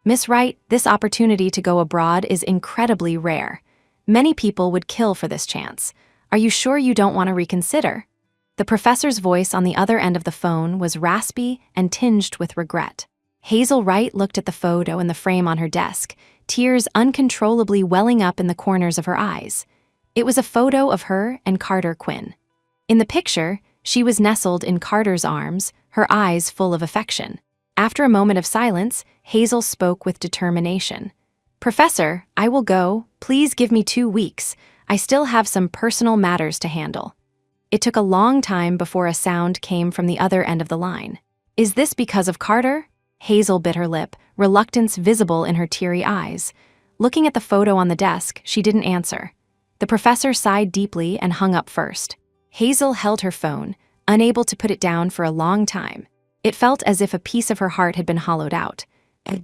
Miss Wright, this opportunity to go abroad is incredibly rare. Many people would kill for this chance. Are you sure you don't want to reconsider? The professor's voice on the other end of the phone was raspy and tinged with regret. Hazel Wright looked at the photo in the frame on her desk, tears uncontrollably welling up in the corners of her eyes. It was a photo of her and Carter Quinn. In the picture, she was nestled in Carter's arms, her eyes full of affection. After a moment of silence, Hazel spoke with determination. "Professor, I will go. Please give me 2 weeks. I still have some personal matters to handle." It took a long time before a sound came from the other end of the line. "Is this because of Carter?" Hazel bit her lip, reluctance visible in her teary eyes. Looking at the photo on the desk, she didn't answer. The professor sighed deeply and hung up first. Hazel held her phone, unable to put it down for a long time. It felt as if a piece of her heart had been hollowed out.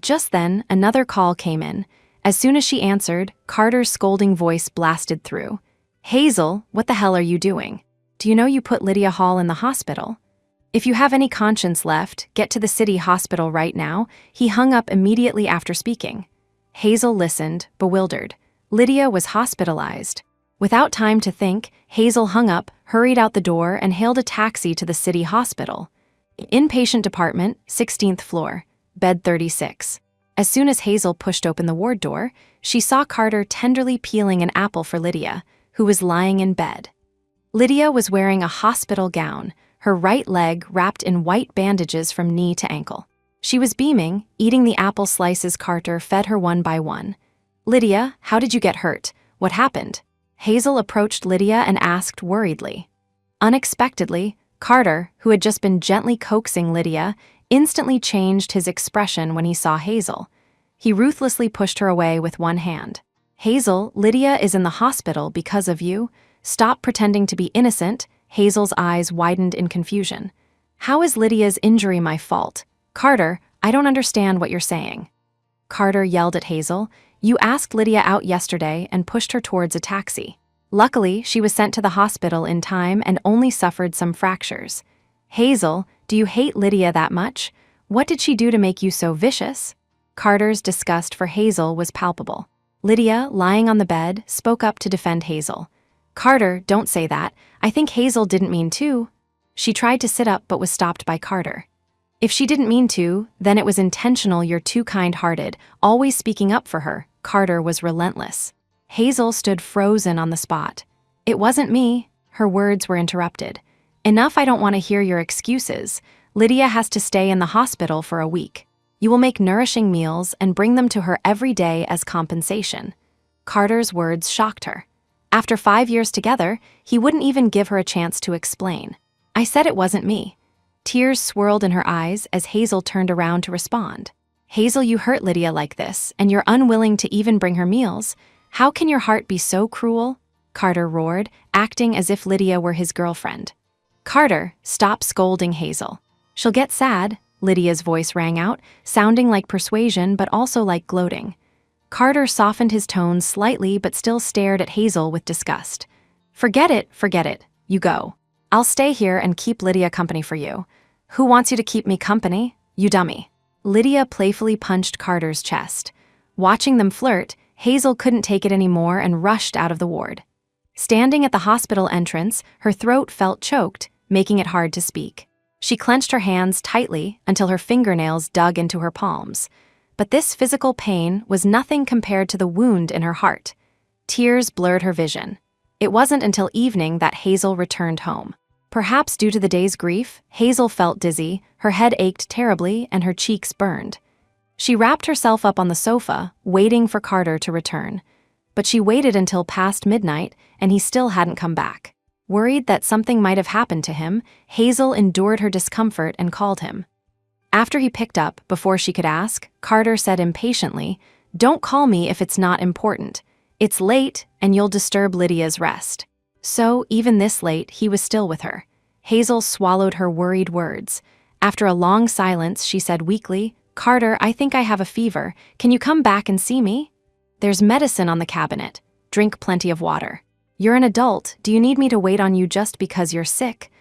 Just then, another call came in. As soon as she answered, Carter's scolding voice blasted through. "Hazel, what the hell are you doing? Do you know you put Lydia Hall in the hospital? If you have any conscience left, get to the city hospital right now." He hung up immediately after speaking. Hazel listened, bewildered. Lydia was hospitalized. Without time to think, Hazel hung up, hurried out the door, and hailed a taxi to the city hospital. Inpatient department, 16th floor, bed 36. As soon as Hazel pushed open the ward door, she saw Carter tenderly peeling an apple for Lydia, who was lying in bed. Lydia was wearing a hospital gown, her right leg wrapped in white bandages from knee to ankle. She was beaming, eating the apple slices Carter fed her one by one. "Lydia, how did you get hurt? What happened?" Hazel approached Lydia and asked worriedly. Unexpectedly, Carter, who had just been gently coaxing Lydia, instantly changed his expression when he saw Hazel. He ruthlessly pushed her away with one hand. "Hazel, Lydia is in the hospital because of you. Stop pretending to be innocent." Hazel's eyes widened in confusion. "How is Lydia's injury my fault? Carter, I don't understand what you're saying." Carter yelled at Hazel. "You asked Lydia out yesterday and pushed her towards a taxi. Luckily, she was sent to the hospital in time and only suffered some fractures. Hazel, do you hate Lydia that much? What did she do to make you so vicious?" Carter's disgust for Hazel was palpable. Lydia, lying on the bed, spoke up to defend Hazel. "Carter, don't say that. I think Hazel didn't mean to." She tried to sit up but was stopped by Carter. "If she didn't mean to, then it was intentional. You're too kind-hearted, always speaking up for her." Carter was relentless. Hazel stood frozen on the spot. "It wasn't me." Her words were interrupted. "Enough, I don't want to hear your excuses. Lydia has to stay in the hospital for a week. You will make nourishing meals and bring them to her every day as compensation." Carter's words shocked her. After 5 years together, he wouldn't even give her a chance to explain. "I said it wasn't me." Tears swirled in her eyes as Hazel turned around to respond. "Hazel, you hurt Lydia like this, and you're unwilling to even bring her meals. How can your heart be so cruel?" Carter roared, acting as if Lydia were his girlfriend. "Carter, stop scolding Hazel. She'll get sad," Lydia's voice rang out, sounding like persuasion but also like gloating. Carter softened his tone slightly but still stared at Hazel with disgust. Forget it. You go. I'll stay here and keep Lydia company for you." "Who wants you to keep me company? You dummy." Lydia playfully punched Carter's chest. Watching them flirt, Hazel couldn't take it anymore and rushed out of the ward. Standing at the hospital entrance, her throat felt choked, making it hard to speak. She clenched her hands tightly until her fingernails dug into her palms. But this physical pain was nothing compared to the wound in her heart. Tears blurred her vision. It wasn't until evening that Hazel returned home. Perhaps due to the day's grief, Hazel felt dizzy, her head ached terribly, and her cheeks burned. She wrapped herself up on the sofa, waiting for Carter to return. But she waited until past midnight, and he still hadn't come back. Worried that something might have happened to him, Hazel endured her discomfort and called him. After he picked up, before she could ask, Carter said impatiently, "Don't call me if it's not important. It's late, and you'll disturb Lydia's rest." So, even this late, he was still with her. Hazel swallowed her worried words. After a long silence, she said weakly, "Carter, I think I have a fever. Can you come back and see me? There's medicine on the cabinet. Drink plenty of water. You're an adult. Do you need me to wait on you just because you're sick?"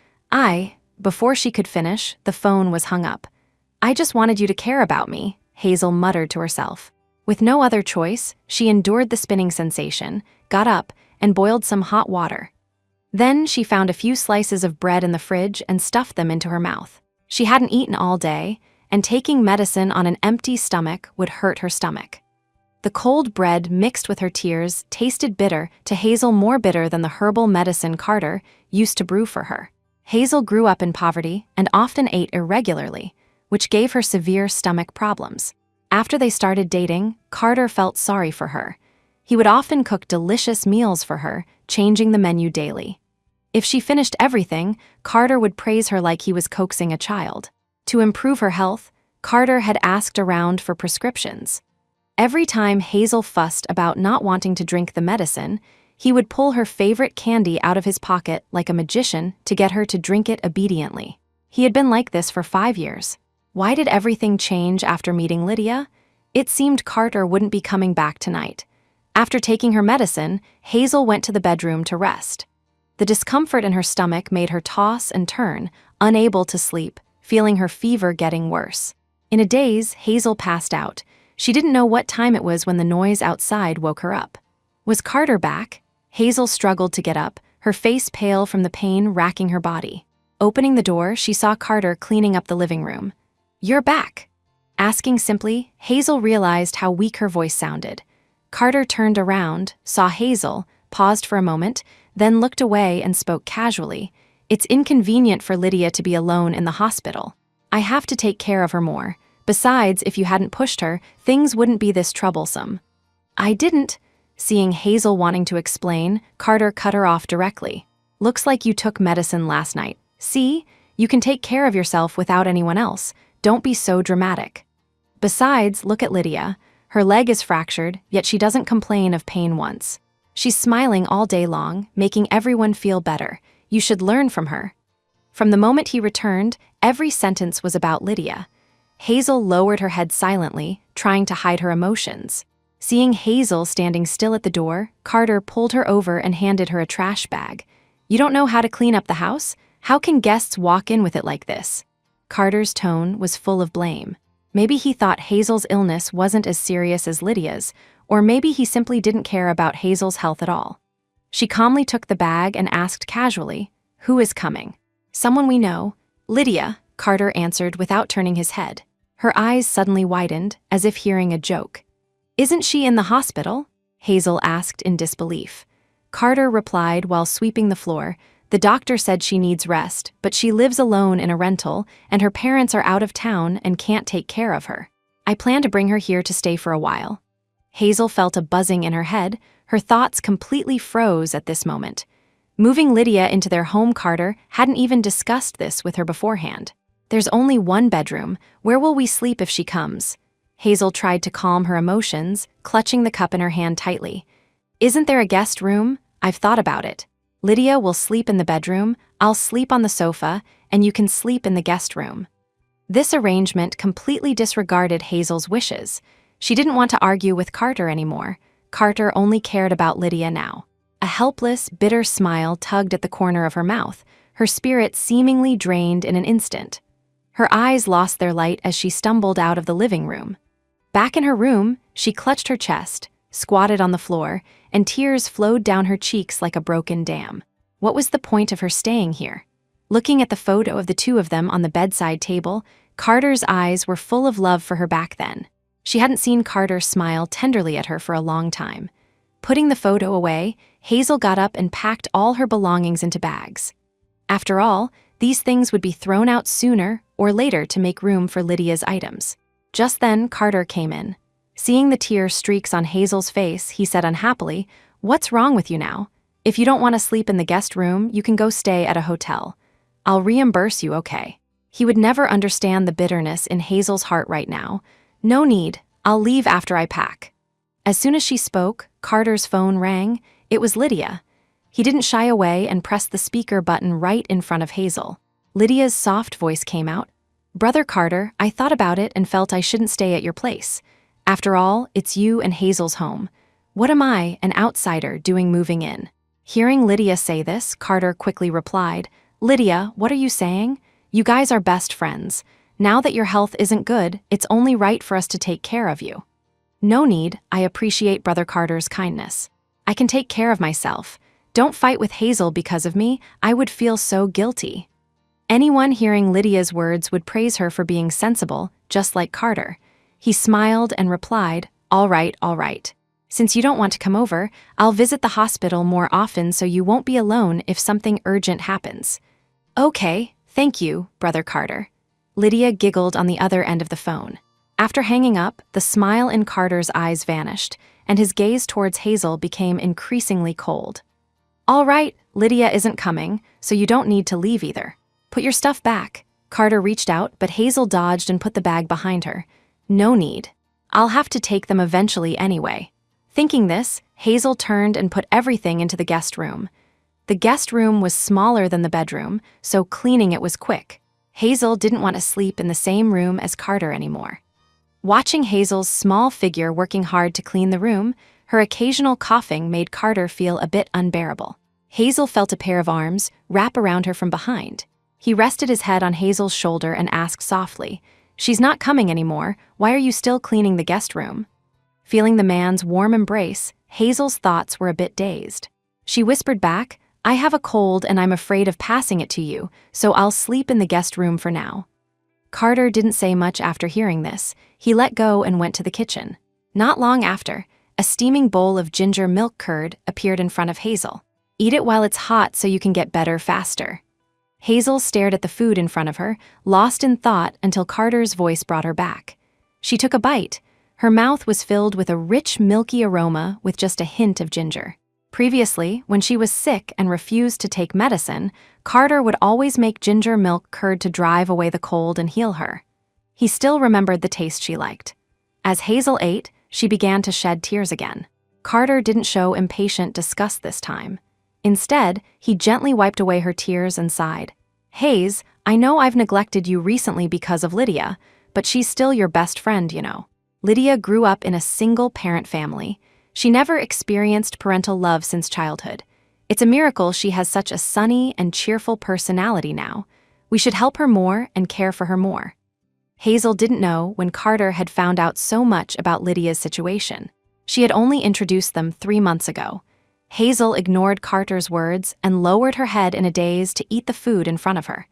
Before she could finish, the phone was hung up. "I just wanted you to care about me." Hazel muttered to herself. With no other choice, she endured the spinning sensation, got up, and boiled some hot water. Then she found a few slices of bread in the fridge and stuffed them into her mouth. She hadn't eaten all day, and taking medicine on an empty stomach would hurt her stomach. The cold bread mixed with her tears tasted bitter to Hazel, more bitter than the herbal medicine Carter used to brew for her. Hazel grew up in poverty and often ate irregularly, which gave her severe stomach problems. After they started dating, Carter felt sorry for her. He would often cook delicious meals for her, changing the menu daily. If she finished everything, Carter would praise her like he was coaxing a child. To improve her health, Carter had asked around for prescriptions. Every time Hazel fussed about not wanting to drink the medicine, he would pull her favorite candy out of his pocket like a magician to get her to drink it obediently. He had been like this for 5 years. Why did everything change after meeting Lydia? It seemed Carter wouldn't be coming back tonight. After taking her medicine, Hazel went to the bedroom to rest. The discomfort in her stomach made her toss and turn, unable to sleep, feeling her fever getting worse. In a daze, Hazel passed out. She didn't know what time it was when the noise outside woke her up. Was Carter back? Hazel struggled to get up, her face pale from the pain racking her body. Opening the door, she saw Carter cleaning up the living room. "You're back." Asking simply, Hazel realized how weak her voice sounded. Carter turned around, saw Hazel, paused for a moment, then looked away and spoke casually. "It's inconvenient for Lydia to be alone in the hospital. I have to take care of her more. Besides, if you hadn't pushed her, things wouldn't be this troublesome." "I didn't." Seeing Hazel wanting to explain, Carter cut her off directly. "Looks like you took medicine last night. See? You can take care of yourself without anyone else. Don't be so dramatic. Besides, look at Lydia. Her leg is fractured, yet she doesn't complain of pain once. She's smiling all day long, making everyone feel better. You should learn from her." From the moment he returned, every sentence was about Lydia. Hazel lowered her head silently, trying to hide her emotions. Seeing Hazel standing still at the door, Carter pulled her over and handed her a trash bag. "You don't know how to clean up the house? How can guests walk in with it like this?" Carter's tone was full of blame. Maybe he thought Hazel's illness wasn't as serious as Lydia's, or maybe he simply didn't care about Hazel's health at all. She calmly took the bag and asked casually, "Who is coming?" "Someone we know." "Lydia," Carter answered without turning his head. Her eyes suddenly widened, as if hearing a joke. "Isn't she in the hospital?" Hazel asked in disbelief. Carter replied while sweeping the floor, "The doctor said she needs rest, but she lives alone in a rental, and her parents are out of town and can't take care of her. I plan to bring her here to stay for a while." Hazel felt a buzzing in her head. Her thoughts completely froze at this moment. Moving Lydia into their home, Carter hadn't even discussed this with her beforehand. "There's only one bedroom. Where will we sleep if she comes?" Hazel tried to calm her emotions, clutching the cup in her hand tightly. "Isn't there a guest room? I've thought about it. Lydia will sleep in the bedroom, I'll sleep on the sofa, and you can sleep in the guest room." This arrangement completely disregarded Hazel's wishes. She didn't want to argue with Carter anymore. Carter only cared about Lydia now. A helpless, bitter smile tugged at the corner of her mouth, her spirit seemingly drained in an instant. Her eyes lost their light as she stumbled out of the living room. Back in her room, she clutched her chest, squatted on the floor, and tears flowed down her cheeks like a broken dam. What was the point of her staying here? Looking at the photo of the two of them on the bedside table, Carter's eyes were full of love for her back then. She hadn't seen Carter smile tenderly at her for a long time. Putting the photo away, Hazel got up and packed all her belongings into bags. After all, these things would be thrown out sooner or later to make room for Lydia's items. Just then, Carter came in. Seeing the tear streaks on Hazel's face, he said unhappily, "What's wrong with you now? If you don't want to sleep in the guest room, you can go stay at a hotel. I'll reimburse you, okay?" He would never understand the bitterness in Hazel's heart right now. "No need, I'll leave after I pack." As soon as she spoke, Carter's phone rang. It was Lydia. He didn't shy away and pressed the speaker button right in front of Hazel. Lydia's soft voice came out. "Brother Carter, I thought about it and felt I shouldn't stay at your place. After all, it's you and Hazel's home. What am I, an outsider, doing moving in?" Hearing Lydia say this, Carter quickly replied, "Lydia, what are you saying? You guys are best friends. Now that your health isn't good, it's only right for us to take care of you. No need, I appreciate Brother Carter's kindness. I can take care of myself. Don't fight with Hazel because of me, I would feel so guilty. Anyone hearing Lydia's words would praise her for being sensible, just like Carter. He smiled and replied, all right. Since you don't want to come over, I'll visit the hospital more often so you won't be alone if something urgent happens. Okay, thank you, Brother Carter. Lydia giggled on the other end of the phone. After hanging up, the smile in Carter's eyes vanished, and his gaze towards Hazel became increasingly cold. All right, Lydia isn't coming, so you don't need to leave either. Put your stuff back. Carter reached out, but Hazel dodged and put the bag behind her. No need. I'll have to take them eventually anyway. Thinking this, Hazel turned and put everything into the guest room. The guest room was smaller than the bedroom, so cleaning it was quick. Hazel didn't want to sleep in the same room as Carter anymore. Watching Hazel's small figure working hard to clean the room, her occasional coughing made Carter feel a bit unbearable. Hazel felt a pair of arms wrap around her from behind. He rested his head on Hazel's shoulder and asked softly, "She's not coming anymore. Why are you still cleaning the guest room?" Feeling the man's warm embrace, Hazel's thoughts were a bit dazed. She whispered back, "I have a cold and I'm afraid of passing it to you, so I'll sleep in the guest room for now." Carter didn't say much after hearing this. He let go and went to the kitchen. Not long after, a steaming bowl of ginger milk curd appeared in front of Hazel. "Eat it while it's hot so you can get better faster." Hazel stared at the food in front of her, lost in thought until Carter's voice brought her back. She took a bite. Her mouth was filled with a rich, milky aroma with just a hint of ginger. Previously, when she was sick and refused to take medicine, Carter would always make ginger milk curd to drive away the cold and heal her. He still remembered the taste she liked. As Hazel ate, she began to shed tears again. Carter didn't show impatient disgust this time. Instead, he gently wiped away her tears and sighed. "Hayes, I know I've neglected you recently because of Lydia, but she's still your best friend, you know." Lydia grew up in a single-parent family. She never experienced parental love since childhood. It's a miracle she has such a sunny and cheerful personality now. We should help her more and care for her more. Hazel didn't know when Carter had found out so much about Lydia's situation. She had only introduced them 3 months ago. Hazel ignored Carter's words and lowered her head in a daze to eat the food in front of her.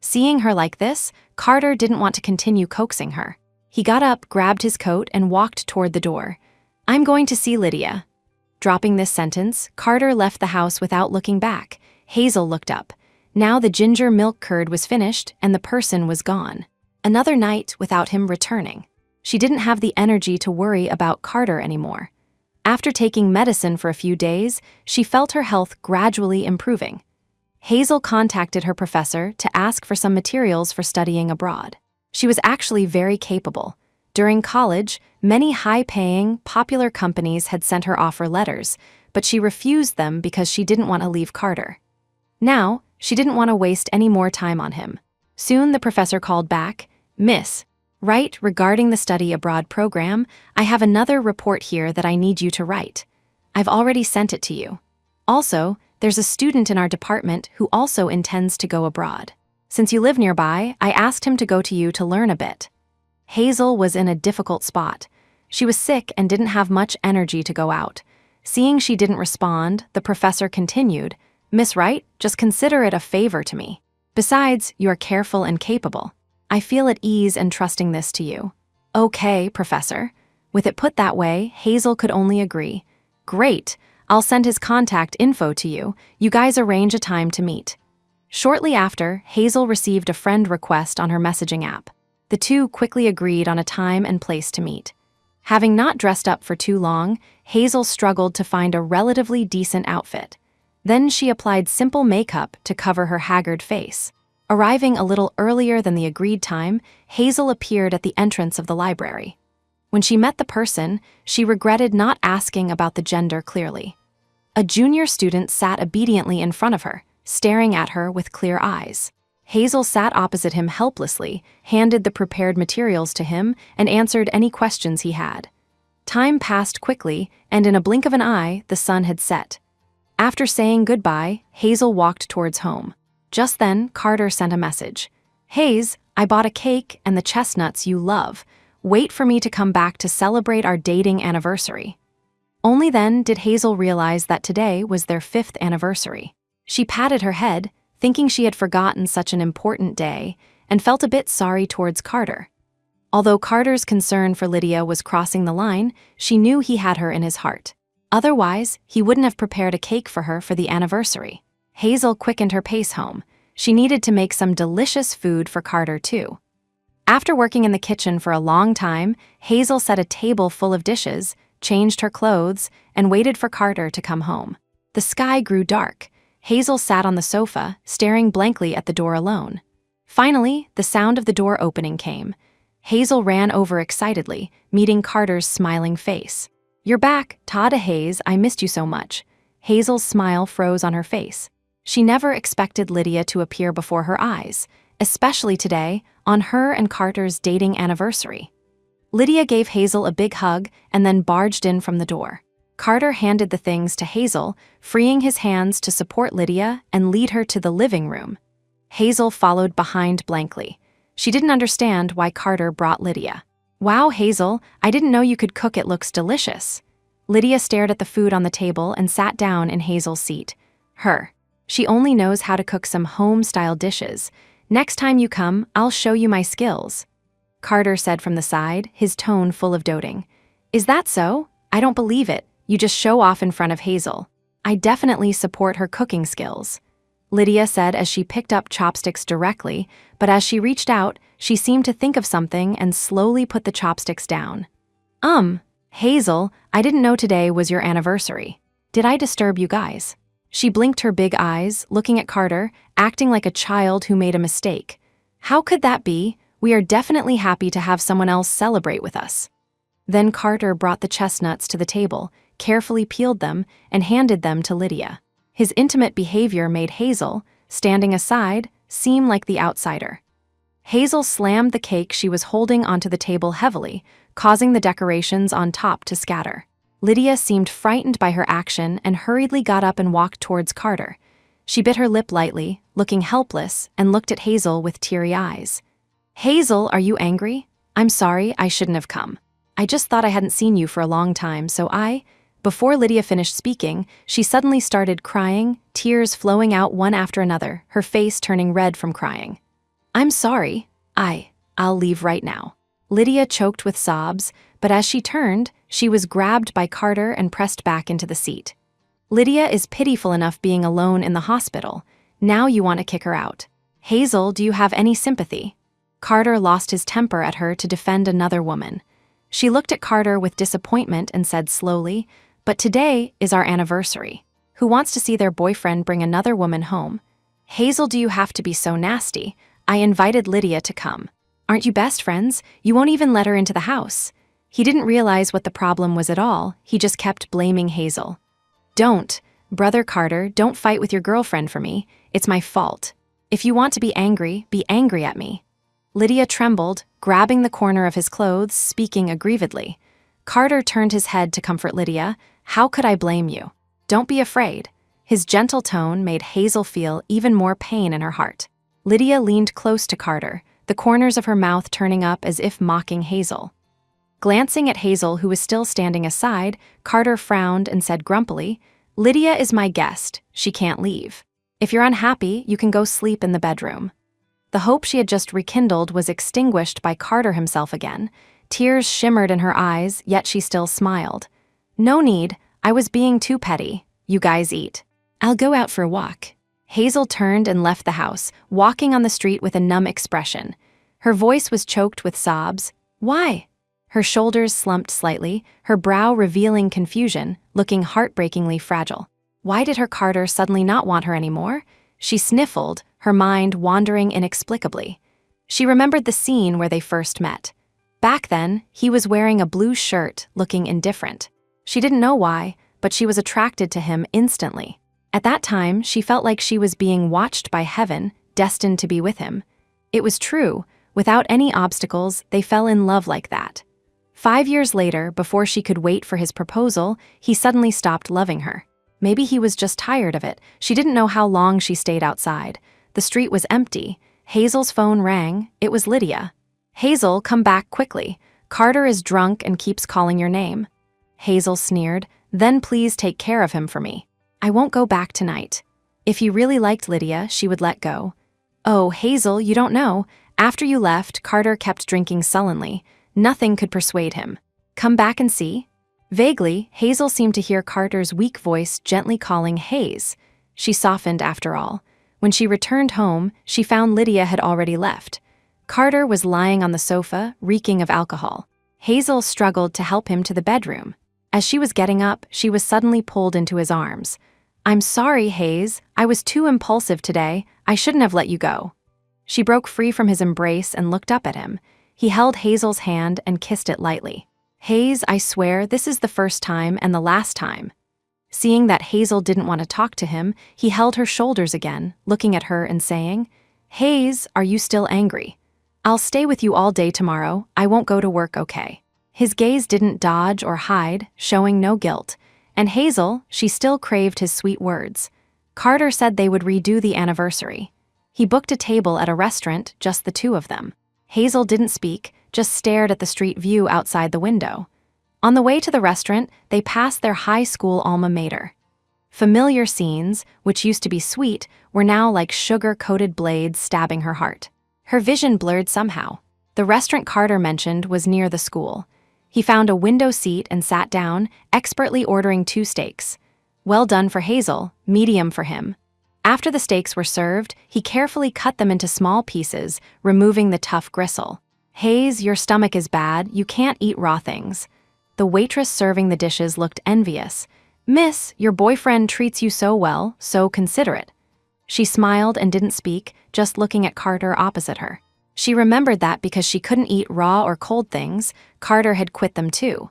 Seeing her like this, Carter didn't want to continue coaxing her. He got up, grabbed his coat, and walked toward the door. "I'm going to see Lydia." Dropping this sentence, Carter left the house without looking back. Hazel looked up. Now the ginger milk curd was finished and the person was gone. Another night without him returning. She didn't have the energy to worry about Carter anymore. After taking medicine for a few days, she felt her health gradually improving. Hazel contacted her professor to ask for some materials for studying abroad. She was actually very capable. During college, many high-paying, popular companies had sent her offer letters, but she refused them because she didn't want to leave Carter. Now, she didn't want to waste any more time on him. Soon the professor called back, "Miss, right, regarding the study abroad program, I have another report here that I need you to write. I've already sent it to you. Also, there's a student in our department who also intends to go abroad. Since you live nearby, I asked him to go to you to learn a bit." Hazel was in a difficult spot. She was sick and didn't have much energy to go out. Seeing she didn't respond, the professor continued, "Miss Wright, just consider it a favor to me. Besides, you are careful and capable. I feel at ease in trusting this to you." "Okay, Professor." With it put that way, Hazel could only agree. "Great, I'll send his contact info to you. You guys arrange a time to meet." Shortly after, Hazel received a friend request on her messaging app. The two quickly agreed on a time and place to meet. Having not dressed up for too long, Hazel struggled to find a relatively decent outfit. Then she applied simple makeup to cover her haggard face. Arriving a little earlier than the agreed time, Hazel appeared at the entrance of the library. When she met the person, she regretted not asking about the gender clearly. A junior student sat obediently in front of her, staring at her with clear eyes. Hazel sat opposite him helplessly, handed the prepared materials to him, and answered any questions he had. Time passed quickly, and in a blink of an eye, the sun had set. After saying goodbye, Hazel walked towards home. Just then, Carter sent a message. "Hayes, I bought a cake and the chestnuts you love. Wait for me to come back to celebrate our dating anniversary." Only then did Hazel realize that today was their 5th anniversary. She patted her head, thinking she had forgotten such an important day, and felt a bit sorry towards Carter. Although Carter's concern for Lydia was crossing the line, she knew he had her in his heart. Otherwise, he wouldn't have prepared a cake for her for the anniversary. Hazel quickened her pace home. She needed to make some delicious food for Carter, too. After working in the kitchen for a long time, Hazel set a table full of dishes, changed her clothes, and waited for Carter to come home. The sky grew dark. Hazel sat on the sofa, staring blankly at the door alone. Finally, the sound of the door opening came. Hazel ran over excitedly, meeting Carter's smiling face. "You're back, Todd Hayes, I missed you so much." Hazel's smile froze on her face. She never expected Lydia to appear before her eyes, especially today, on her and Carter's dating anniversary. Lydia gave Hazel a big hug and then barged in from the door. Carter handed the things to Hazel, freeing his hands to support Lydia and lead her to the living room. Hazel followed behind blankly. She didn't understand why Carter brought Lydia. "Wow, Hazel, I didn't know you could cook. It looks delicious." Lydia stared at the food on the table and sat down in Hazel's seat. She only knows how to cook some home-style dishes. "Next time you come, I'll show you my skills," Carter said from the side, his tone full of doting. "Is that so? I don't believe it. You just show off in front of Hazel." "I definitely support her cooking skills," Lydia said as she picked up chopsticks directly, but as she reached out, she seemed to think of something and slowly put the chopsticks down. Hazel, I didn't know today was your anniversary. Did I disturb you guys?" She blinked her big eyes, looking at Carter, acting like a child who made a mistake. "How could that be? We are definitely happy to have someone else celebrate with us." Then Carter brought the chestnuts to the table, carefully peeled them, and handed them to Lydia. His intimate behavior made Hazel, standing aside, seem like the outsider. Hazel slammed the cake she was holding onto the table heavily, causing the decorations on top to scatter. Lydia seemed frightened by her action and hurriedly got up and walked towards Carter. She bit her lip lightly, looking helpless, and looked at Hazel with teary eyes. "Hazel, are you angry? I'm sorry, I shouldn't have come. I just thought I hadn't seen you for a long time, so I—" Before Lydia finished speaking, she suddenly started crying, tears flowing out one after another, her face turning red from crying. "I'm sorry. I'll leave right now." Lydia choked with sobs, but as she turned, she was grabbed by Carter and pressed back into the seat. "Lydia is pitiful enough being alone in the hospital. Now you want to kick her out. Hazel, do you have any sympathy?" Carter lost his temper at her to defend another woman. She looked at Carter with disappointment and said slowly, "But today is our anniversary. Who wants to see their boyfriend bring another woman home?" "Hazel, do you have to be so nasty? I invited Lydia to come. Aren't you best friends? You won't even let her into the house." He didn't realize what the problem was at all. He just kept blaming Hazel. Brother Carter, don't fight with your girlfriend for me. It's my fault. If you want to be angry at me." Lydia trembled, grabbing the corner of his clothes, speaking aggrievedly. Carter turned his head to comfort Lydia. "How could I blame you? Don't be afraid." His gentle tone made Hazel feel even more pain in her heart. Lydia leaned close to Carter, the corners of her mouth turning up as if mocking Hazel. Glancing at Hazel, who was still standing aside, Carter frowned and said grumpily, "Lydia is my guest. She can't leave. If you're unhappy, you can go sleep in the bedroom." The hope she had just rekindled was extinguished by Carter himself again. Tears shimmered in her eyes, yet she still smiled. "No need. I was being too petty. You guys eat. I'll go out for a walk." Hazel turned and left the house, walking on the street with a numb expression. Her voice was choked with sobs. "Why?" Her shoulders slumped slightly, her brow revealing confusion, looking heartbreakingly fragile. Why did her Carter suddenly not want her anymore? She sniffled, her mind wandering inexplicably. She remembered the scene where they first met. Back then, he was wearing a blue shirt, looking indifferent. She didn't know why, but she was attracted to him instantly. At that time, she felt like she was being watched by heaven, destined to be with him. It was true. Without any obstacles, they fell in love like that. 5 years later, before she could wait for his proposal, he suddenly stopped loving her. Maybe he was just tired of it. She didn't know how long she stayed outside. The street was empty. Hazel's phone rang. It was Lydia. "Hazel, come back quickly. Carter is drunk and keeps calling your name." Hazel sneered. "Then please take care of him for me. I won't go back tonight." If he really liked Lydia, she would let go. "Oh, Hazel, you don't know. After you left, Carter kept drinking sullenly. Nothing could persuade him. Come back and see." Vaguely, Hazel seemed to hear Carter's weak voice gently calling Hayes. She softened after all. When she returned home, she found Lydia had already left. Carter was lying on the sofa, reeking of alcohol. Hazel struggled to help him to the bedroom. As she was getting up, she was suddenly pulled into his arms. "I'm sorry, Hayes. I was too impulsive today. I shouldn't have let you go." She broke free from his embrace and looked up at him. He held Hazel's hand and kissed it lightly. "Hayes, I swear, this is the first time and the last time." Seeing that Hazel didn't want to talk to him, he held her shoulders again, looking at her and saying, "Hayes, are you still angry? I'll stay with you all day tomorrow. I won't go to work, okay?" His gaze didn't dodge or hide, showing no guilt. And Hazel, she still craved his sweet words. Carter said they would redo the anniversary. He booked a table at a restaurant, just the two of them. Hazel didn't speak, just stared at the street view outside the window. On the way to the restaurant, they passed their high school alma mater. Familiar scenes, which used to be sweet, were now like sugar-coated blades stabbing her heart. Her vision blurred somehow. The restaurant Carter mentioned was near the school. He found a window seat and sat down, expertly ordering 2 steaks. Well done for Hazel, medium for him. After the steaks were served, he carefully cut them into small pieces, removing the tough gristle. "Hayes, your stomach is bad. You can't eat raw things." The waitress serving the dishes looked envious. "Miss, your boyfriend treats you so well, so considerate." She smiled and didn't speak, just looking at Carter opposite her. She remembered that because she couldn't eat raw or cold things, Carter had quit them too.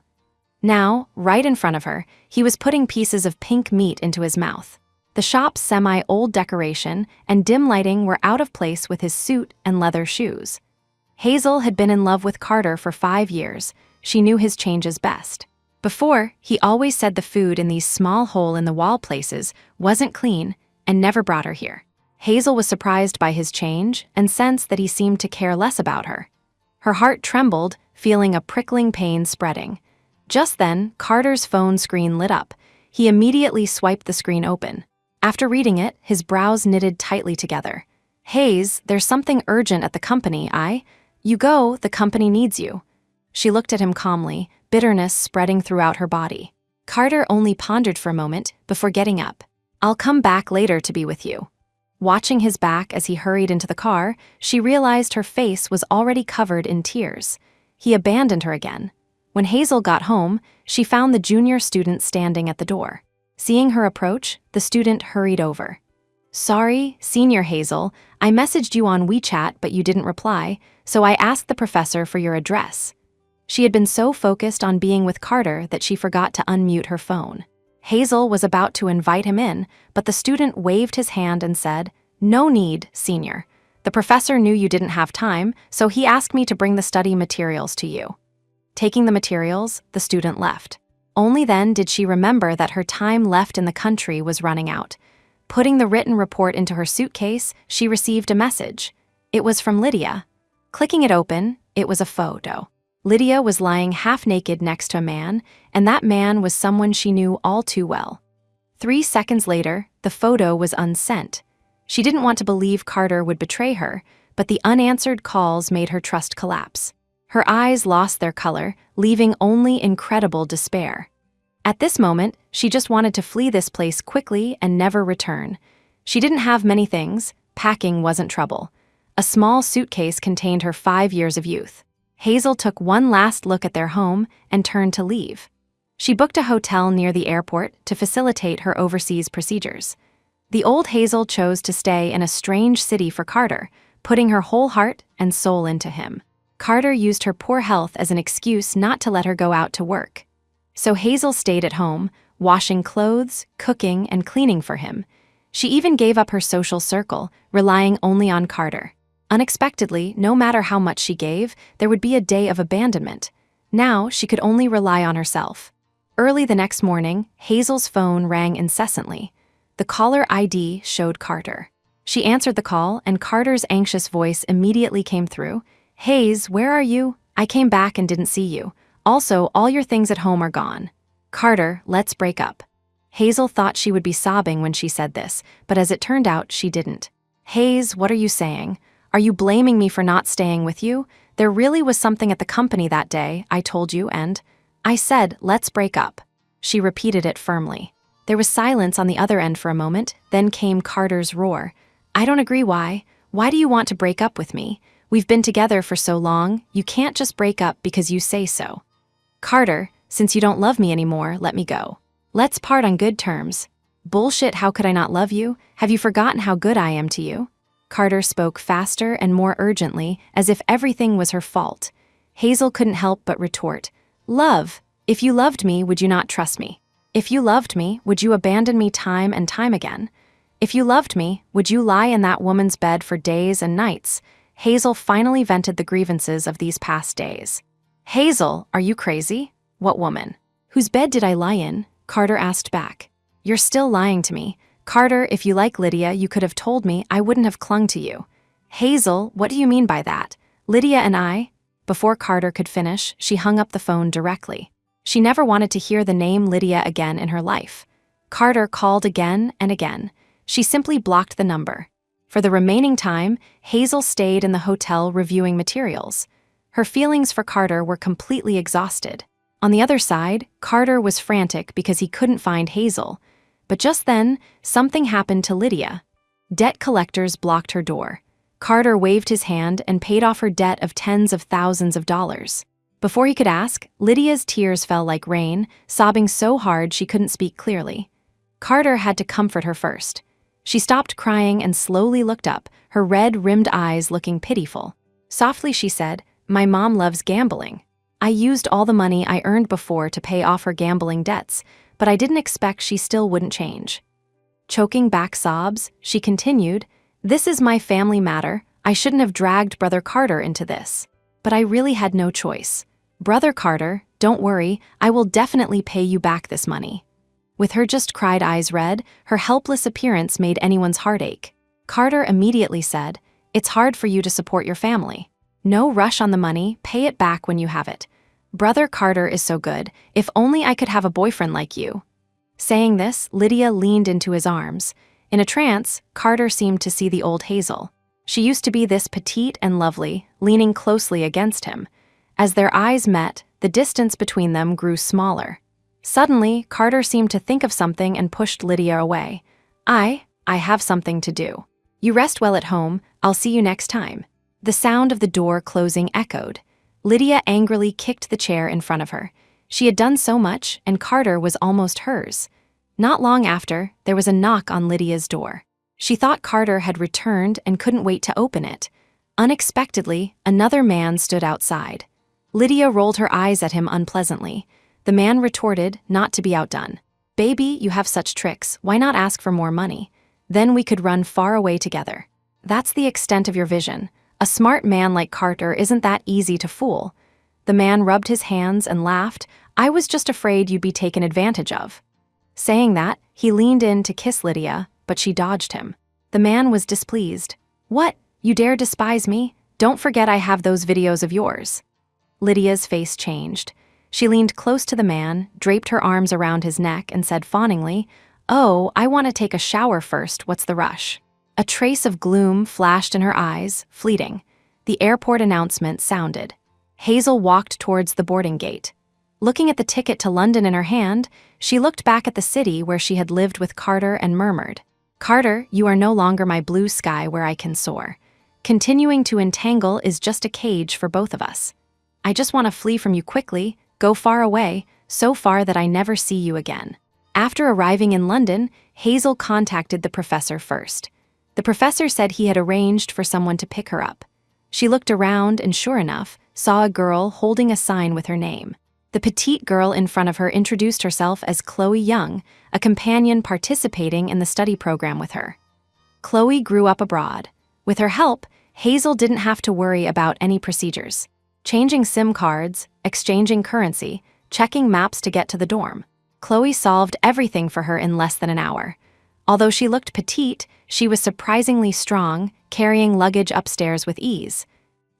Now, right in front of her, he was putting pieces of pink meat into his mouth. The shop's semi-old decoration and dim lighting were out of place with his suit and leather shoes. Hazel had been in love with Carter for 5 years. She knew his changes best. Before, he always said the food in these small hole-in-the-wall places wasn't clean and never brought her here. Hazel was surprised by his change and sensed that he seemed to care less about her. Her heart trembled, feeling a prickling pain spreading. Just then, Carter's phone screen lit up. He immediately swiped the screen open. After reading it, his brows knitted tightly together. "Hayes, there's something urgent at the company, You go, the company needs you." She looked at him calmly, bitterness spreading throughout her body. Carter only pondered for a moment before getting up. "I'll come back later to be with you." Watching his back as he hurried into the car, she realized her face was already covered in tears. He abandoned her again. When Hazel got home, she found the junior student standing at the door. Seeing her approach, the student hurried over. "Sorry, Senior Hazel, I messaged you on WeChat but you didn't reply, so I asked the professor for your address." She had been so focused on being with Carter that she forgot to unmute her phone. Hazel was about to invite him in, but the student waved his hand and said, "No need, Senior. The professor knew you didn't have time, so he asked me to bring the study materials to you." Taking the materials, the student left. Only then did she remember that her time left in the country was running out. Putting the written report into her suitcase, she received a message. It was from Lydia. Clicking it open, it was a photo. Lydia was lying half-naked next to a man, and that man was someone she knew all too well. 3 seconds later, the photo was unsent. She didn't want to believe Carter would betray her, but the unanswered calls made her trust collapse. Her eyes lost their color, leaving only incredible despair. At this moment, she just wanted to flee this place quickly and never return. She didn't have many things. Packing wasn't trouble. A small suitcase contained her 5 years of youth. Hazel took one last look at their home and turned to leave. She booked a hotel near the airport to facilitate her overseas procedures. The old Hazel chose to stay in a strange city for Carter, putting her whole heart and soul into him. Carter used her poor health as an excuse not to let her go out to work. So Hazel stayed at home, washing clothes, cooking, and cleaning for him. She even gave up her social circle, relying only on Carter. Unexpectedly, no matter how much she gave, there would be a day of abandonment. Now, she could only rely on herself. Early the next morning, Hazel's phone rang incessantly. The caller ID showed Carter. She answered the call, and Carter's anxious voice immediately came through. "Hayes, where are you? I came back and didn't see you. Also, all your things at home are gone. Carter, let's break up." Hazel thought she would be sobbing when she said this, but as it turned out, she didn't. "Hayes, what are you saying? Are you blaming me for not staying with you? There really was something at the company that day, I told you, and I said, let's break up." She repeated it firmly. There was silence on the other end for a moment, then came Carter's roar. "I don't agree. Why? Why do you want to break up with me? We've been together for so long, you can't just break up because you say so. Carter, since you don't love me anymore, let me go. Let's part on good terms." "Bullshit, how could I not love you? Have you forgotten how good I am to you?" Carter spoke faster and more urgently, as if everything was her fault. Hazel couldn't help but retort. "Love, if you loved me, would you not trust me? If you loved me, would you abandon me time and time again? If you loved me, would you lie in that woman's bed for days and nights?" Hazel finally vented the grievances of these past days. "Hazel, are you crazy? What woman? Whose bed did I lie in?" Carter asked back. "You're still lying to me. Carter, if you like Lydia, you could have told me. I wouldn't have clung to you." "Hazel, what do you mean by that? Lydia and I?" Before Carter could finish, she hung up the phone directly. She never wanted to hear the name Lydia again in her life. Carter called again and again. She simply blocked the number. For the remaining time, Hazel stayed in the hotel reviewing materials. Her feelings for Carter were completely exhausted. On the other side, Carter was frantic because he couldn't find Hazel. But just then, something happened to Lydia. Debt collectors blocked her door. Carter waved his hand and paid off her debt of tens of thousands of dollars. Before he could ask, Lydia's tears fell like rain, sobbing so hard she couldn't speak clearly. Carter had to comfort her first. She stopped crying and slowly looked up, her red-rimmed eyes looking pitiful. Softly she said, "My mom loves gambling. I used all the money I earned before to pay off her gambling debts, but I didn't expect she still wouldn't change." Choking back sobs, she continued, "This is my family matter. I shouldn't have dragged Brother Carter into this. But I really had no choice. Brother Carter, don't worry, I will definitely pay you back this money." With her just cried eyes red, her helpless appearance made anyone's heart ache. Carter immediately said, "It's hard for you to support your family. No rush on the money, pay it back when you have it. Brother Carter is so good, if only I could have a boyfriend like you." Saying this, Lydia leaned into his arms. In a trance, Carter seemed to see the old Hazel. She used to be this petite and lovely, leaning closely against him. As their eyes met, the distance between them grew smaller. Suddenly, Carter seemed to think of something and pushed Lydia away. I have something to do. You rest well at home, I'll see you next time." The sound of the door closing echoed. Lydia angrily kicked the chair in front of her. She had done so much, and Carter was almost hers. Not long after, there was a knock on Lydia's door. She thought Carter had returned and couldn't wait to open it. Unexpectedly, another man stood outside. Lydia rolled her eyes at him unpleasantly. The man retorted, not to be outdone. "Baby, you have such tricks, why not ask for more money? Then we could run far away together. That's the extent of your vision. A smart man like Carter isn't that easy to fool." The man rubbed his hands and laughed. "I was just afraid you'd be taken advantage of." Saying that, he leaned in to kiss Lydia, but she dodged him. The man was displeased. "What? You dare despise me? Don't forget I have those videos of yours." Lydia's face changed. She leaned close to the man, draped her arms around his neck, and said fawningly, "Oh, I want to take a shower first, what's the rush?" A trace of gloom flashed in her eyes, fleeting. The airport announcement sounded. Hazel walked towards the boarding gate. Looking at the ticket to London in her hand, she looked back at the city where she had lived with Carter and murmured, "Carter, you are no longer my blue sky where I can soar. Continuing to entangle is just a cage for both of us. I just want to flee from you quickly, go far away, so far that I never see you again." After arriving in London, Hazel contacted the professor first. The professor said he had arranged for someone to pick her up. She looked around and, sure enough, saw a girl holding a sign with her name. The petite girl in front of her introduced herself as Chloe Young, a companion participating in the study program with her. Chloe grew up abroad. With her help, Hazel didn't have to worry about any procedures. Changing SIM cards, exchanging currency, checking maps to get to the dorm. Chloe solved everything for her in less than an hour. Although she looked petite, she was surprisingly strong, carrying luggage upstairs with ease.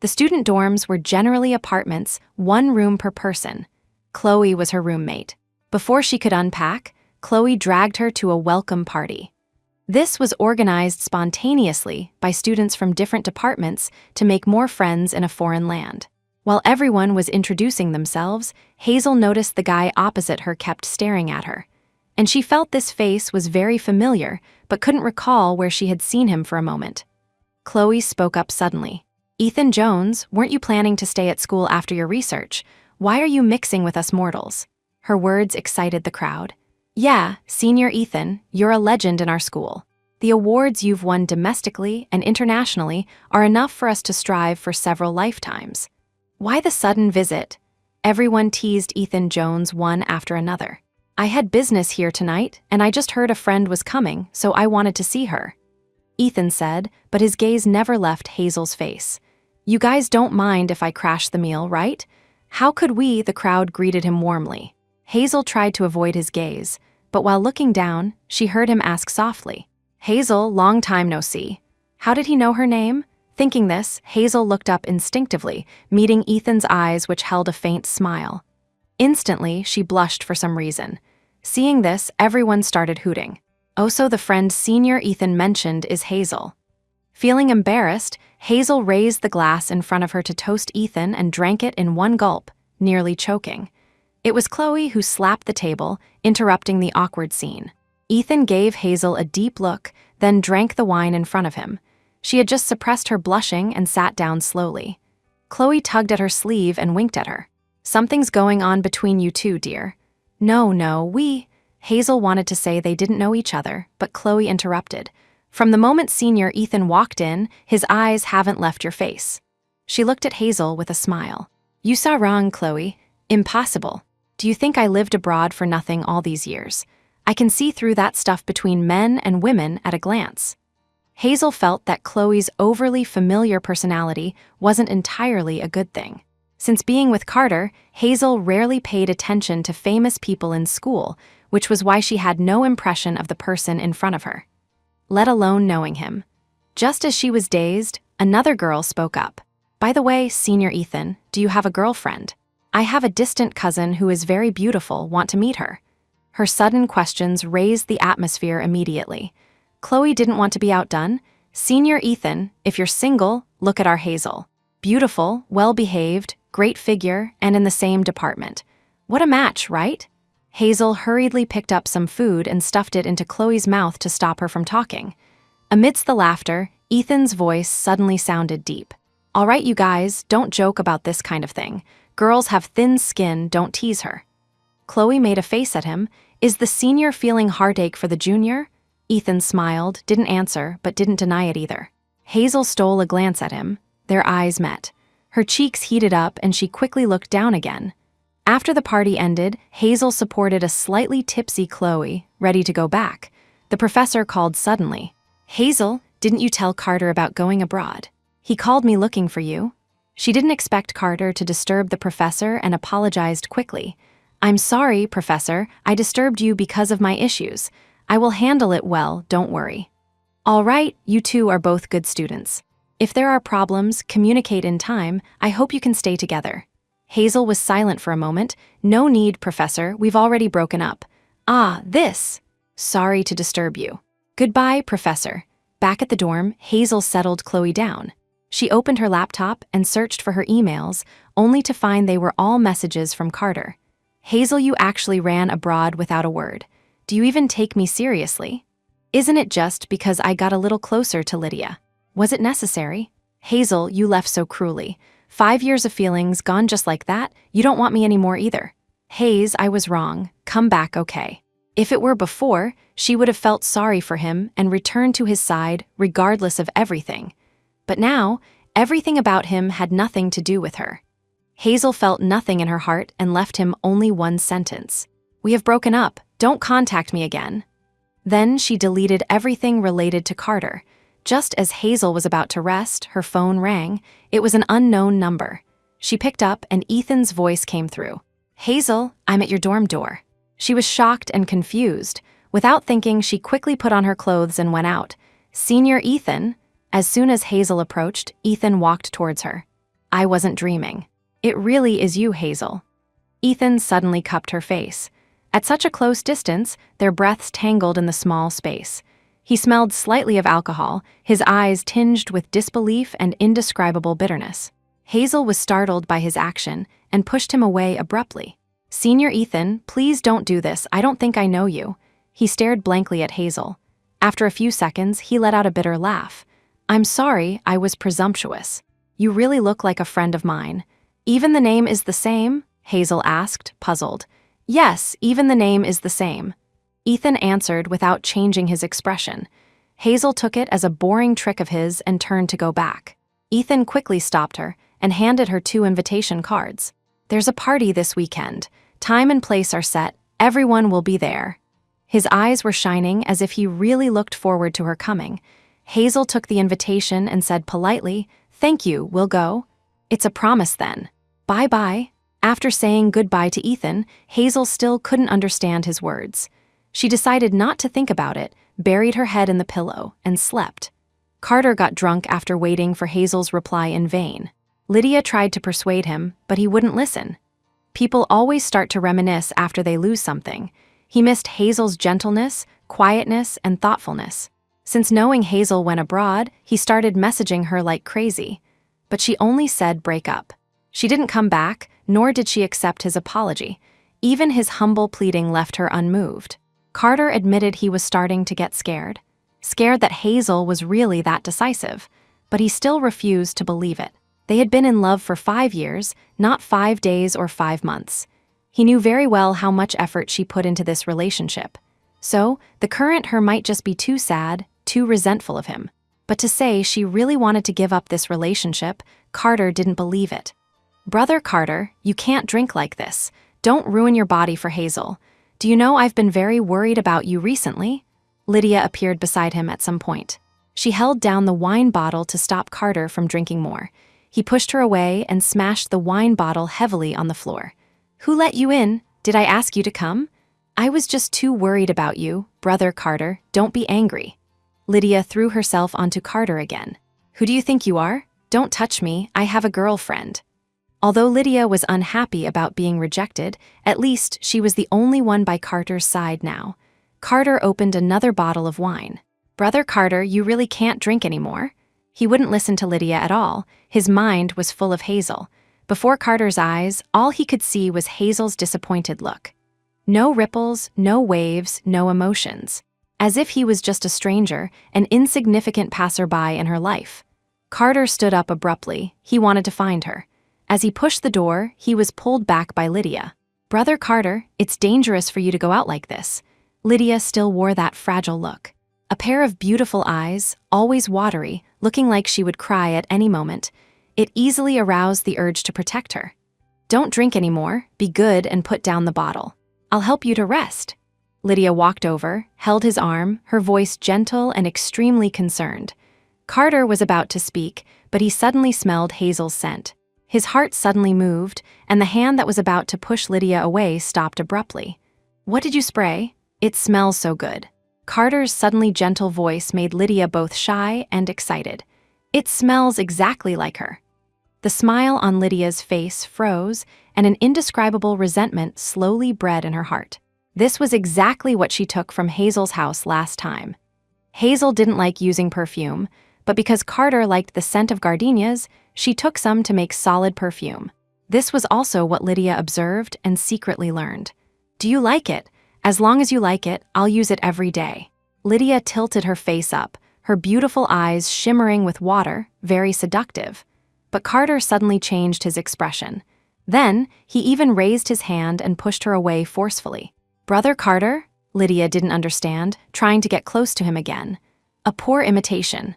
The student dorms were generally apartments, one room per person. Chloe was her roommate. Before she could unpack, Chloe dragged her to a welcome party. This was organized spontaneously by students from different departments to make more friends in a foreign land. While everyone was introducing themselves, Hazel noticed the guy opposite her kept staring at her. And she felt this face was very familiar, but couldn't recall where she had seen him for a moment. Chloe spoke up suddenly. "Ethan Jones, weren't you planning to stay at school after your research? Why are you mixing with us mortals?" Her words excited the crowd. "Yeah, Senior Ethan, you're a legend in our school. The awards you've won domestically and internationally are enough for us to strive for several lifetimes." Why the sudden visit? Everyone teased Ethan Jones one after another. "I had business here tonight, and I just heard a friend was coming, so I wanted to see her," Ethan said, but his gaze never left Hazel's face. "You guys don't mind if I crash the meal, right?" "How could we?" The crowd greeted him warmly. Hazel tried to avoid his gaze, but while looking down, she heard him ask softly, "Hazel, long time no see." How did he know her name? Thinking this, Hazel looked up instinctively, meeting Ethan's eyes, which held a faint smile. Instantly, she blushed for some reason. Seeing this, everyone started hooting. Oh, so the friend Senior Ethan mentioned is Hazel. Feeling embarrassed, Hazel raised the glass in front of her to toast Ethan and drank it in one gulp, nearly choking. It was Chloe who slapped the table, interrupting the awkward scene. Ethan gave Hazel a deep look, then drank the wine in front of him. She had just suppressed her blushing and sat down slowly. Chloe tugged at her sleeve and winked at her. "Something's going on between you two, dear." No, Hazel wanted to say they didn't know each other, but Chloe interrupted. "From the moment Senior Ethan walked in, his eyes haven't left your face." She looked at Hazel with a smile. "You saw wrong, Chloe. Impossible. Do you think I lived abroad for nothing all these years? I can see through that stuff between men and women at a glance." Hazel felt that Chloe's overly familiar personality wasn't entirely a good thing. Since being with Carter, Hazel rarely paid attention to famous people in school, which was why she had no impression of the person in front of her, let alone knowing him. Just as she was dazed, another girl spoke up. "By the way, Senior Ethan, do you have a girlfriend? I have a distant cousin who is very beautiful, want to meet her." Her sudden questions raised the atmosphere immediately. Chloe didn't want to be outdone. "Senior Ethan, if you're single, look at our Hazel. Beautiful, well-behaved, great figure, and in the same department. What a match, right?" Hazel hurriedly picked up some food and stuffed it into Chloe's mouth to stop her from talking. Amidst the laughter, Ethan's voice suddenly sounded deep. "All right, you guys, don't joke about this kind of thing. Girls have thin skin, don't tease her." Chloe made a face at him. "Is the senior feeling heartache for the junior?" Ethan smiled, didn't answer, but didn't deny it either. Hazel stole a glance at him. Their eyes met. Her cheeks heated up and she quickly looked down again. After the party ended, Hazel supported a slightly tipsy Chloe, ready to go back. The professor called suddenly. "Hazel, didn't you tell Carter about going abroad? He called me looking for you." She didn't expect Carter to disturb the professor and apologized quickly. "I'm sorry, Professor, I disturbed you because of my issues. I will handle it well, don't worry." "All right, you two are both good students. If there are problems, communicate in time. I hope you can stay together." Hazel was silent for a moment. "No need, Professor, we've already broken up." "Ah, this. Sorry to disturb you." "Goodbye, Professor." Back at the dorm, Hazel settled Chloe down. She opened her laptop and searched for her emails, only to find they were all messages from Carter. "Hazel, you actually ran abroad without a word. Do you even take me seriously? Isn't it just because I got a little closer to Lydia? Was it necessary? Hazel, you left so cruelly. 5 years of feelings gone just like that? You don't want me anymore either." "Hayes, I was wrong. Come back, okay?" If it were before, she would have felt sorry for him and returned to his side regardless of everything. But now, everything about him had nothing to do with her. Hazel felt nothing in her heart and left him only one sentence. "We have broken up. Don't contact me again." Then she deleted everything related to Carter. Just as Hazel was about to rest, her phone rang. It was an unknown number. She picked up and Ethan's voice came through. "Hazel, I'm at your dorm door." She was shocked and confused. Without thinking, she quickly put on her clothes and went out. "Senior Ethan?" As soon as Hazel approached, Ethan walked towards her. "I wasn't dreaming. It really is you, Hazel." Ethan suddenly cupped her face. At such a close distance, their breaths tangled in the small space. He smelled slightly of alcohol, his eyes tinged with disbelief and indescribable bitterness. Hazel was startled by his action and pushed him away abruptly. "Senior Ethan, please don't do this. I don't think I know you." He stared blankly at Hazel. After a few seconds, he let out a bitter laugh. "I'm sorry, I was presumptuous. You really look like a friend of mine." "Even the name is the same?" Hazel asked, puzzled. "Yes, even the name is the same." Ethan answered without changing his expression. Hazel took it as a boring trick of his and turned to go back. Ethan quickly stopped her and handed her 2 invitation cards. "There's a party this weekend. Time and place are set. Everyone will be there." His eyes were shining as if he really looked forward to her coming. Hazel took the invitation and said politely, "Thank you, we'll go." "It's a promise then. Bye-bye." After saying goodbye to Ethan, Hazel still couldn't understand his words. She decided not to think about it, buried her head in the pillow, and slept. Carter got drunk after waiting for Hazel's reply in vain. Lydia tried to persuade him, but he wouldn't listen. People always start to reminisce after they lose something. He missed Hazel's gentleness, quietness, and thoughtfulness. Since knowing Hazel went abroad, he started messaging her like crazy. But she only said break up. She didn't come back, nor did she accept his apology. Even his humble pleading left her unmoved. Carter admitted he was starting to get scared. Scared that Hazel was really that decisive. But he still refused to believe it. They had been in love for 5 years, not 5 days or 5 months. He knew very well how much effort she put into this relationship. So, the current her might just be too sad, too resentful of him. But to say she really wanted to give up this relationship, Carter didn't believe it. "Brother Carter, you can't drink like this. Don't ruin your body for Hazel. Do you know I've been very worried about you recently?" Lydia appeared beside him at some point. She held down the wine bottle to stop Carter from drinking more. He pushed her away and smashed the wine bottle heavily on the floor. "Who let you in? Did I ask you to come?" "I was just too worried about you, Brother Carter. Don't be angry." Lydia threw herself onto Carter again. "Who do you think you are? Don't touch me, I have a girlfriend." Although Lydia was unhappy about being rejected, at least she was the only one by Carter's side now. Carter opened another bottle of wine. "Brother Carter, you really can't drink anymore." He wouldn't listen to Lydia at all. His mind was full of Hazel. Before Carter's eyes, all he could see was Hazel's disappointed look. No ripples, no waves, no emotions. As if he was just a stranger, an insignificant passerby in her life. Carter stood up abruptly. He wanted to find her. As he pushed the door, he was pulled back by Lydia. "Brother Carter, it's dangerous for you to go out like this." Lydia still wore that fragile look. A pair of beautiful eyes, always watery, looking like she would cry at any moment. It easily aroused the urge to protect her. "Don't drink anymore, be good and put down the bottle. I'll help you to rest." Lydia walked over, held his arm, her voice gentle and extremely concerned. Carter was about to speak, but he suddenly smelled Hazel's scent. His heart suddenly moved, and the hand that was about to push Lydia away stopped abruptly. "What did you spray? It smells so good." Carter's suddenly gentle voice made Lydia both shy and excited. "It smells exactly like her." The smile on Lydia's face froze, and an indescribable resentment slowly bred in her heart. This was exactly what she took from Hazel's house last time. Hazel didn't like using perfume, but because Carter liked the scent of gardenias, she took some to make solid perfume. This was also what Lydia observed and secretly learned. "Do you like it? As long as you like it, I'll use it every day." Lydia tilted her face up, her beautiful eyes shimmering with water, very seductive. But Carter suddenly changed his expression. Then, he even raised his hand and pushed her away forcefully. "Brother Carter?" Lydia didn't understand, trying to get close to him again. A poor imitation.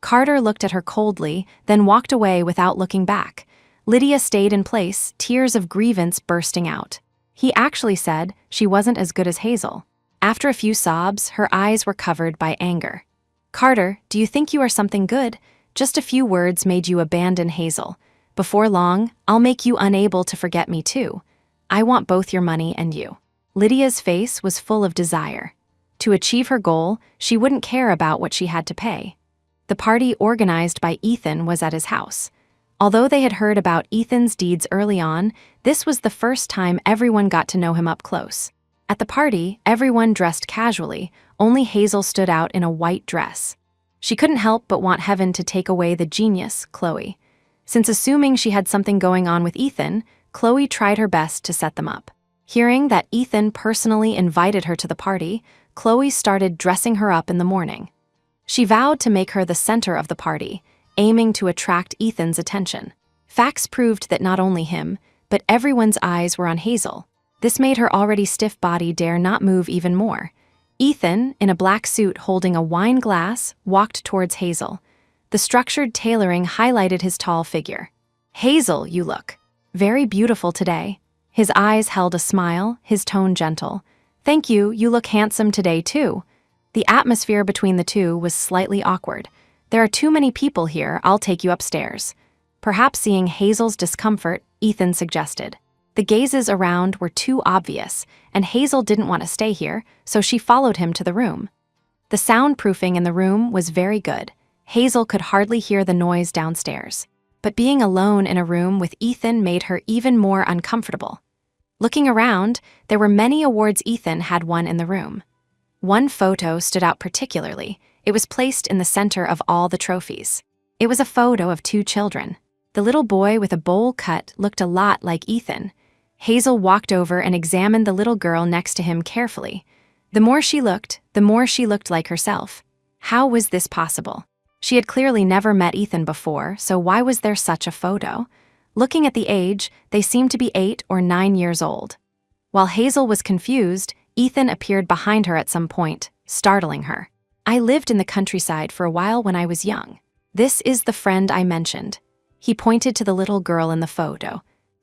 Carter looked at her coldly, then walked away without looking back. Lydia stayed in place, tears of grievance bursting out. He actually said she wasn't as good as Hazel. After a few sobs, her eyes were covered by anger. "Carter, do you think you are something good? Just a few words made you abandon Hazel. Before long, I'll make you unable to forget me too. I want both your money and you." Lydia's face was full of desire. To achieve her goal, she wouldn't care about what she had to pay. The party organized by Ethan was at his house. Although they had heard about Ethan's deeds early on, this was the first time everyone got to know him up close. At the party, everyone dressed casually, only Hazel stood out in a white dress. She couldn't help but want heaven to take away the genius, Chloe. Since assuming she had something going on with Ethan, Chloe tried her best to set them up. Hearing that Ethan personally invited her to the party, Chloe started dressing her up in the morning. She vowed to make her the center of the party, aiming to attract Ethan's attention. Facts proved that not only him, but everyone's eyes were on Hazel. This made her already stiff body dare not move even more. Ethan, in a black suit holding a wine glass, walked towards Hazel. The structured tailoring highlighted his tall figure. "Hazel, you look very beautiful today." His eyes held a smile, his tone gentle. "Thank you, you look handsome today too." The atmosphere between the two was slightly awkward. "There are too many people here, I'll take you upstairs." Perhaps seeing Hazel's discomfort, Ethan suggested. The gazes around were too obvious, and Hazel didn't want to stay here, so she followed him to the room. The soundproofing in the room was very good. Hazel could hardly hear the noise downstairs. But being alone in a room with Ethan made her even more uncomfortable. Looking around, there were many awards Ethan had won in the room. One photo stood out particularly. It was placed in the center of all the trophies. It was a photo of two children. The little boy with a bowl cut looked a lot like Ethan. Hazel walked over and examined the little girl next to him carefully. The more she looked like herself. How was this possible? She had clearly never met Ethan before, so why was there such a photo? Looking at the age, they seemed to be 8 or 9 years old. While Hazel was confused, Ethan appeared behind her at some point, startling her. "I lived in the countryside for a while when I was young. This is the friend I mentioned." He pointed to the little girl in the photo.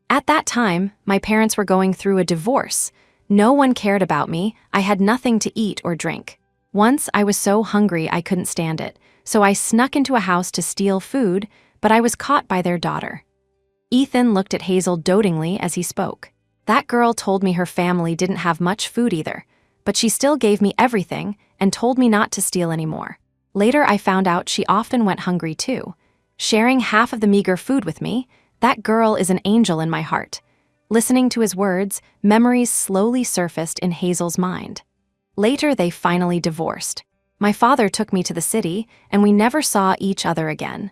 "At that time, my parents were going through a divorce. No one cared about me, I had nothing to eat or drink. Once I was so hungry I couldn't stand it, so I snuck into a house to steal food, but I was caught by their daughter." Ethan looked at Hazel dotingly as he spoke. "That girl told me her family didn't have much food either, but she still gave me everything and told me not to steal anymore. Later I found out she often went hungry too. Sharing half of the meager food with me, that girl is an angel in my heart." Listening to his words, memories slowly surfaced in Hazel's mind. Later they finally divorced. "My father took me to the city, and we never saw each other again."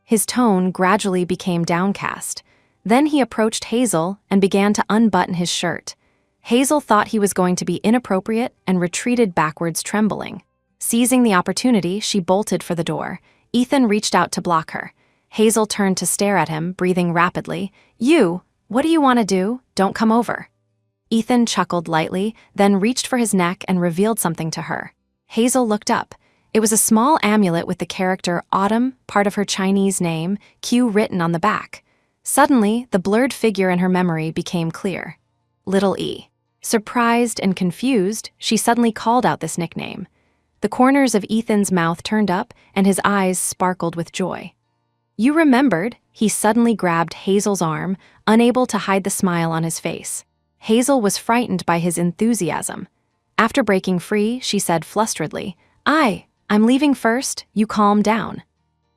His tone gradually became downcast. Then he approached Hazel and began to unbutton his shirt. Hazel thought he was going to be inappropriate and retreated backwards, trembling. Seizing the opportunity, she bolted for the door. Ethan reached out to block her. Hazel turned to stare at him, breathing rapidly. "You, what do you want to do? Don't come over." Ethan chuckled lightly, then reached for his neck and revealed something to her. Hazel looked up. It was a small amulet with the character Autumn, part of her Chinese name, Q, written on the back. Suddenly, the blurred figure in her memory became clear. Little E. Surprised and confused, she suddenly called out this nickname. The corners of Ethan's mouth turned up, and his eyes sparkled with joy. "You remembered?" He suddenly grabbed Hazel's arm, unable to hide the smile on his face. Hazel was frightened by his enthusiasm. After breaking free, she said flusteredly, I'm leaving first, you calm down."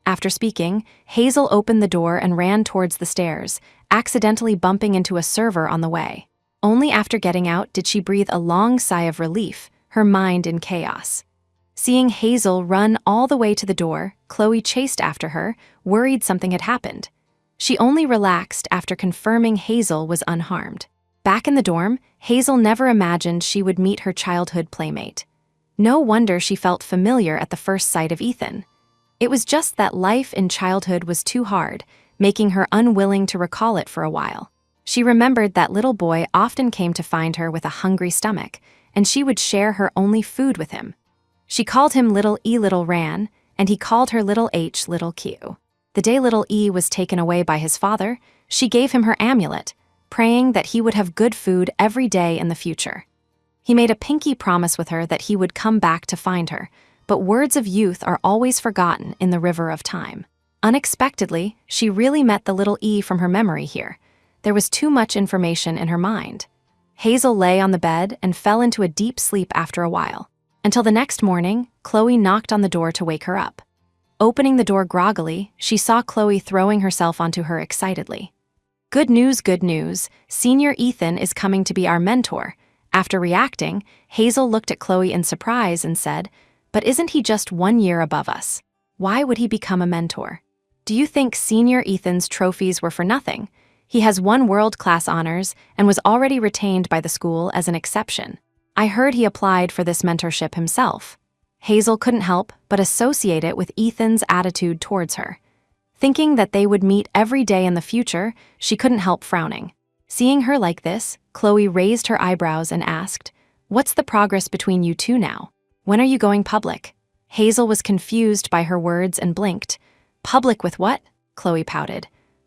After speaking, Hazel opened the door and ran towards the stairs, accidentally bumping into a server on the way. Only after getting out did she breathe a long sigh of relief, her mind in chaos. Seeing Hazel run all the way to the door, Chloe chased after her, worried something had happened. She only relaxed after confirming Hazel was unharmed. Back in the dorm, Hazel never imagined she would meet her childhood playmate. No wonder she felt familiar at the first sight of Ethan. It was just that life in childhood was too hard, making her unwilling to recall it for a while. She remembered that little boy often came to find her with a hungry stomach, and she would share her only food with him. She called him Little E Little Ran, and he called her Little H Little Q. The day Little E was taken away by his father, she gave him her amulet, praying that he would have good food every day in the future. He made a pinky promise with her that he would come back to find her, but words of youth are always forgotten in the river of time. Unexpectedly, she really met the Little E from her memory here. There was too much information in her mind. Hazel lay on the bed and fell into a deep sleep after a while. Until the next morning, Chloe knocked on the door to wake her up. Opening the door groggily, she saw Chloe throwing herself onto her excitedly. Good news, good news. Senior Ethan is coming to be our mentor. After reacting, Hazel looked at Chloe in surprise and said, "But isn't he just 1 year above us? Why would he become a mentor? Do you think Senior Ethan's trophies were for nothing? He has won world-class honors and was already retained by the school as an exception. I heard he applied for this mentorship himself." Hazel couldn't help but associate it with Ethan's attitude towards her. Thinking that they would meet every day in the future, she couldn't help frowning. Seeing her like this, Chloe raised her eyebrows and asked, "What's the progress between you two now? When are you going public?" Hazel was confused by her words and blinked. "Public with what?" Chloe pouted.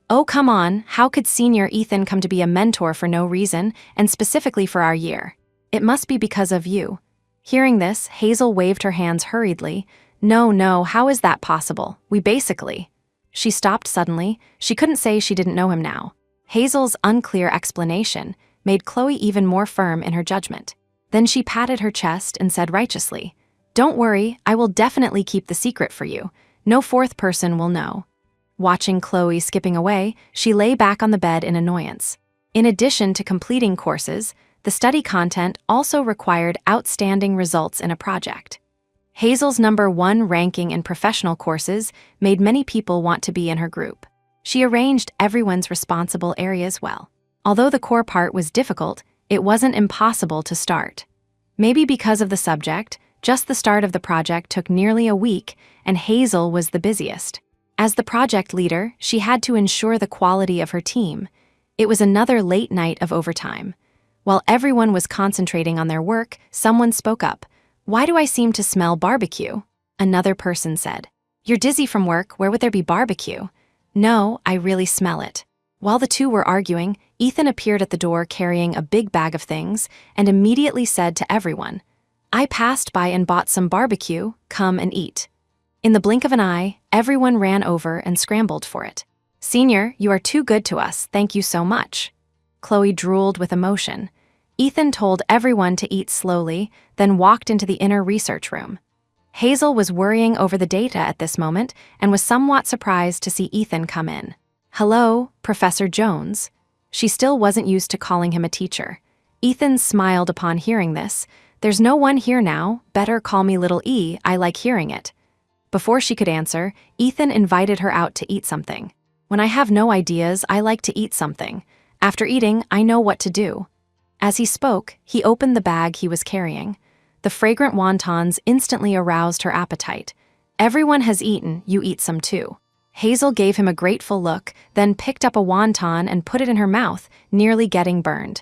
"Oh, come on, how could Senior Ethan come to be a mentor for no reason, and specifically for our year? It must be because of you." Hearing this, Hazel waved her hands hurriedly. No, how is that possible? We basically..." She stopped suddenly. She couldn't say she didn't know him now. Hazel's unclear explanation made Chloe even more firm in her judgment. Then she patted her chest and said righteously, "Don't worry, I will definitely keep the secret for you. No fourth person will know." Watching Chloe skipping away, she lay back on the bed in annoyance. In addition to completing courses, the study content also required outstanding results in a project. Hazel's #1 ranking in professional courses made many people want to be in her group. She arranged everyone's responsible areas well. Although the core part was difficult, it wasn't impossible to start. Maybe because of the subject, just the start of the project took nearly a week, and Hazel was the busiest. As the project leader, she had to ensure the quality of her team. It was another late night of overtime. While everyone was concentrating on their work, someone spoke up. "Why do I seem to smell barbecue?" Another person said, "You're dizzy from work, where would there be barbecue?" "No, I really smell it." While the two were arguing, Ethan appeared at the door carrying a big bag of things and immediately said to everyone, "I passed by and bought some barbecue, come and eat." In the blink of an eye, everyone ran over and scrambled for it. "Senior, you are too good to us, thank you so much." Chloe drooled with emotion. Ethan told everyone to eat slowly, then walked into the inner research room. Hazel was worrying over the data at this moment and was somewhat surprised to see Ethan come in. "Hello, Professor Jones." She still wasn't used to calling him a teacher. Ethan smiled upon hearing this. "There's no one here now, better call me Little E, I like hearing it." Before she could answer, Ethan invited her out to eat something. "When I have no ideas, I like to eat something. After eating, I know what to do." As he spoke, he opened the bag he was carrying. The fragrant wontons instantly aroused her appetite. "Everyone has eaten, you eat some too." Hazel gave him a grateful look, then picked up a wonton and put it in her mouth, nearly getting burned.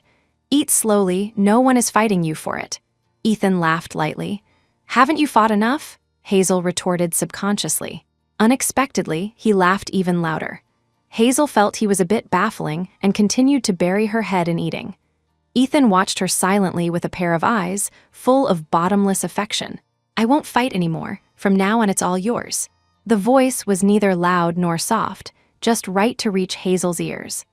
"Eat slowly, no one is fighting you for it." Ethan laughed lightly. "Haven't you fought enough?" Hazel retorted subconsciously. Unexpectedly, he laughed even louder. Hazel felt he was a bit baffling and continued to bury her head in eating. Ethan watched her silently with a pair of eyes, full of bottomless affection. "I won't fight anymore. From now on it's all yours." The voice was neither loud nor soft, just right to reach Hazel's ears.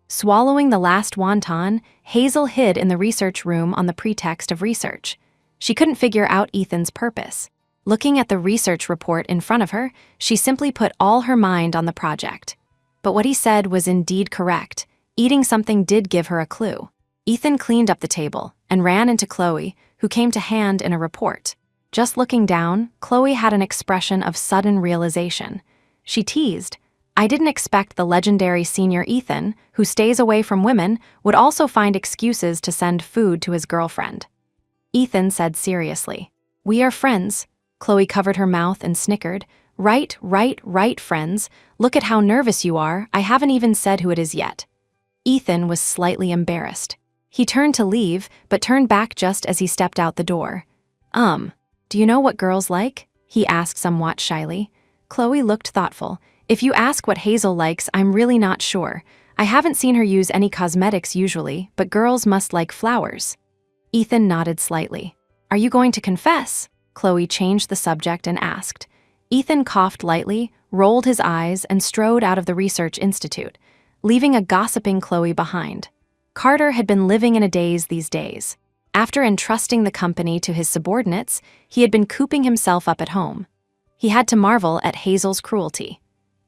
Swallowing the last wonton, Hazel hid in the research room on the pretext of research. She couldn't figure out Ethan's purpose. Looking at the research report in front of her, she simply put all her mind on the project. But what he said was indeed correct. Eating something did give her a clue. Ethan cleaned up the table and ran into Chloe, who came to hand in a report. Just looking down, Chloe had an expression of sudden realization. She teased, "I didn't expect the legendary Senior Ethan, who stays away from women, would also find excuses to send food to his girlfriend." Ethan said seriously, "We are friends." Chloe covered her mouth and snickered. Right, friends. Look at how nervous you are. I haven't even said who it is yet." Ethan was slightly embarrassed. He turned to leave, but turned back just as he stepped out the door. Do you know what girls like?" he asked somewhat shyly. Chloe looked thoughtful. "If you ask what Hazel likes, I'm really not sure. I haven't seen her use any cosmetics usually, but girls must like flowers." Ethan nodded slightly. "Are you going to confess?" Chloe changed the subject and asked. Ethan coughed lightly, rolled his eyes, and strode out of the research institute, leaving a gossiping Chloe behind. Carter had been living in a daze these days. After entrusting the company to his subordinates, he had been cooping himself up at home. He had to marvel at Hazel's cruelty.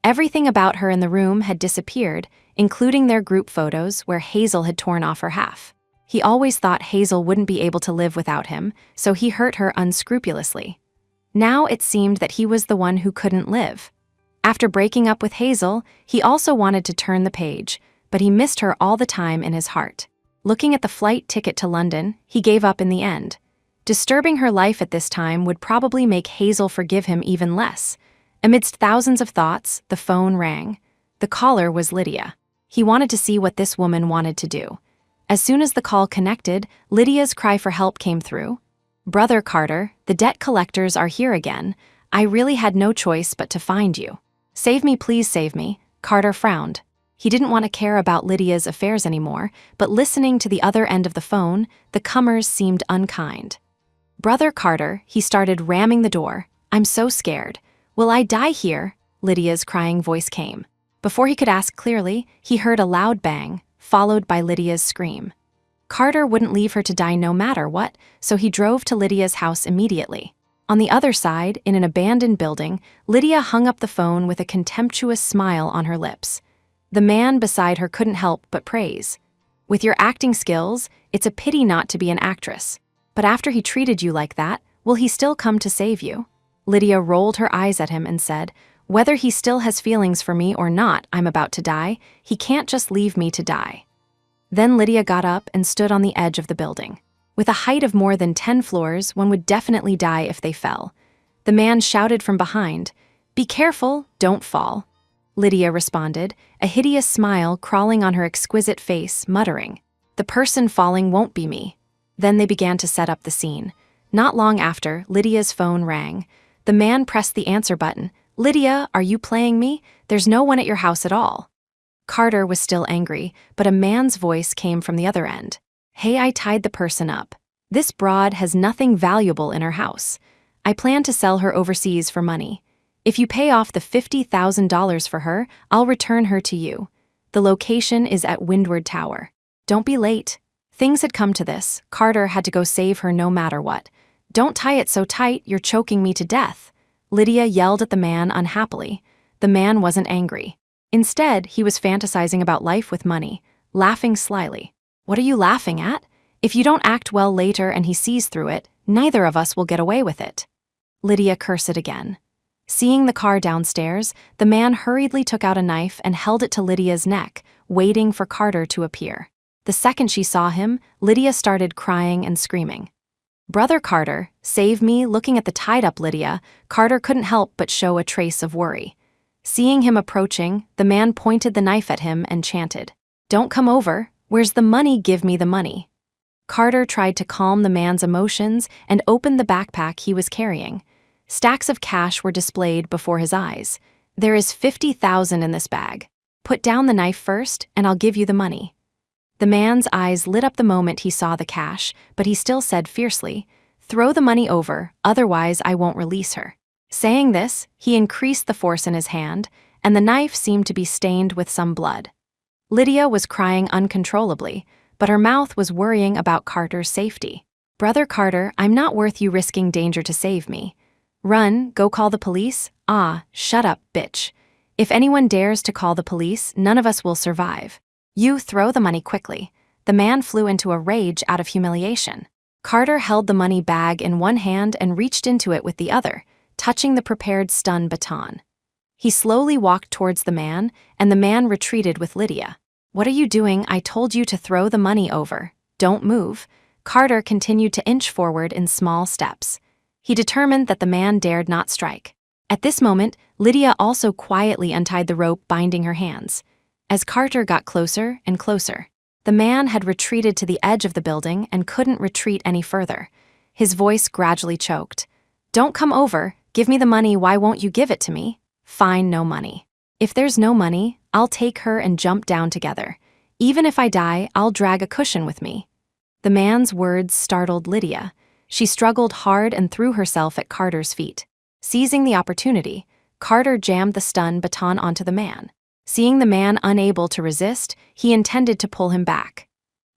Everything about her in the room had disappeared, including their group photos where Hazel had torn off her half. He always thought Hazel wouldn't be able to live without him, so he hurt her unscrupulously. Now it seemed that he was the one who couldn't live. After breaking up with Hazel, he also wanted to turn the page, but he missed her all the time in his heart. Looking at the flight ticket to London, he gave up in the end. Disturbing her life at this time would probably make Hazel forgive him even less. Amidst thousands of thoughts, the phone rang. The caller was Lydia. He wanted to see what this woman wanted to do. As soon as the call connected, Lydia's cry for help came through. "Brother Carter, the debt collectors are here again. I really had no choice but to find you. Save me, please save me." Carter frowned. He didn't want to care about Lydia's affairs anymore, but listening to the other end of the phone, the comers seemed unkind. "Brother Carter," he started ramming the door. "I'm so scared. Will I die here?" Lydia's crying voice came. Before he could ask clearly, he heard a loud bang, followed by Lydia's scream. Carter wouldn't leave her to die no matter what, so he drove to Lydia's house immediately. On the other side, in an abandoned building, Lydia hung up the phone with a contemptuous smile on her lips. The man beside her couldn't help but praise. "With your acting skills, it's a pity not to be an actress. But after he treated you like that, will he still come to save you?" Lydia rolled her eyes at him and said, "Whether he still has feelings for me or not, I'm about to die. He can't just leave me to die." Then Lydia got up and stood on the edge of the building. With a height of more than 10 floors, one would definitely die if they fell. The man shouted from behind, "Be careful, don't fall." Lydia responded, a hideous smile crawling on her exquisite face, muttering, "The person falling won't be me." Then they began to set up the scene. Not long after, Lydia's phone rang. The man pressed the answer button. "Lydia, are you playing me? There's no one at your house at all." Carter was still angry, but a man's voice came from the other end. "Hey, I tied the person up. This broad has nothing valuable in her house. I plan to sell her overseas for money. If you pay off the $50,000 for her, I'll return her to you. The location is at Windward Tower. Don't be late." Things had come to this. Carter had to go save her no matter what. "Don't tie it so tight, you're choking me to death." Lydia yelled at the man unhappily. The man wasn't angry. Instead, he was fantasizing about life with money, laughing slyly. "What are you laughing at? If you don't act well later and he sees through it, neither of us will get away with it." Lydia cursed again. Seeing the car downstairs, the man hurriedly took out a knife and held it to Lydia's neck, waiting for Carter to appear. The second she saw him, Lydia started crying and screaming. "Brother Carter, save me." Looking at the tied-up Lydia, Carter couldn't help but show a trace of worry. Seeing him approaching, the man pointed the knife at him and chanted, "Don't come over. Where's the money? Give me the money." Carter tried to calm the man's emotions and opened the backpack he was carrying. Stacks of cash were displayed before his eyes. "There is 50,000 in this bag. Put down the knife first, and I'll give you the money." The man's eyes lit up the moment he saw the cash, but he still said fiercely, "Throw the money over, otherwise I won't release her." Saying this, he increased the force in his hand, and the knife seemed to be stained with some blood. Lydia was crying uncontrollably, but her mouth was worrying about Carter's safety. "Brother Carter, I'm not worth you risking danger to save me. Run, go call the police." "Ah, shut up, bitch. If anyone dares to call the police, none of us will survive. You throw the money quickly." The man flew into a rage out of humiliation. Carter held the money bag in one hand and reached into it with the other, touching the prepared stun baton. He slowly walked towards the man, and the man retreated with Lydia. "What are you doing? I told you to throw the money over. Don't move." Carter continued to inch forward in small steps. He determined that the man dared not strike. At this moment, Lydia also quietly untied the rope binding her hands. As Carter got closer and closer, the man had retreated to the edge of the building and couldn't retreat any further. His voice gradually choked. "Don't come over. Give me the money. Why won't you give it to me?" "Fine, no money. If there's no money, I'll take her and jump down together. Even if I die, I'll drag a cushion with me." The man's words startled Lydia. She struggled hard and threw herself at Carter's feet. Seizing the opportunity, Carter jammed the stun baton onto the man. Seeing the man unable to resist, he intended to pull him back.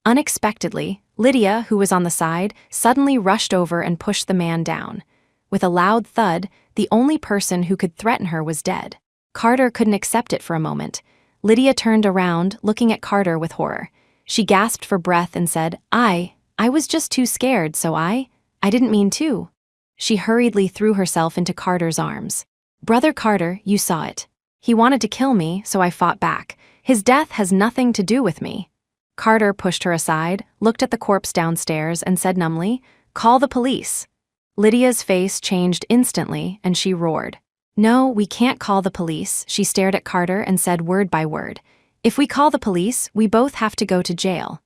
Unexpectedly, Lydia, who was on the side, suddenly rushed over and pushed the man down. With a loud thud, the only person who could threaten her was dead. Carter couldn't accept it for a moment. Lydia turned around, looking at Carter with horror. She gasped for breath and said, I was just too scared, so I didn't mean to." She hurriedly threw herself into Carter's arms. "Brother Carter, you saw it. He wanted to kill me, so I fought back. His death has nothing to do with me." Carter pushed her aside, looked at the corpse downstairs, and said numbly, "Call the police." Lydia's face changed instantly, and she roared. "No, we can't call the police." She stared at Carter and said word by word, "If we call the police, we both have to go to jail."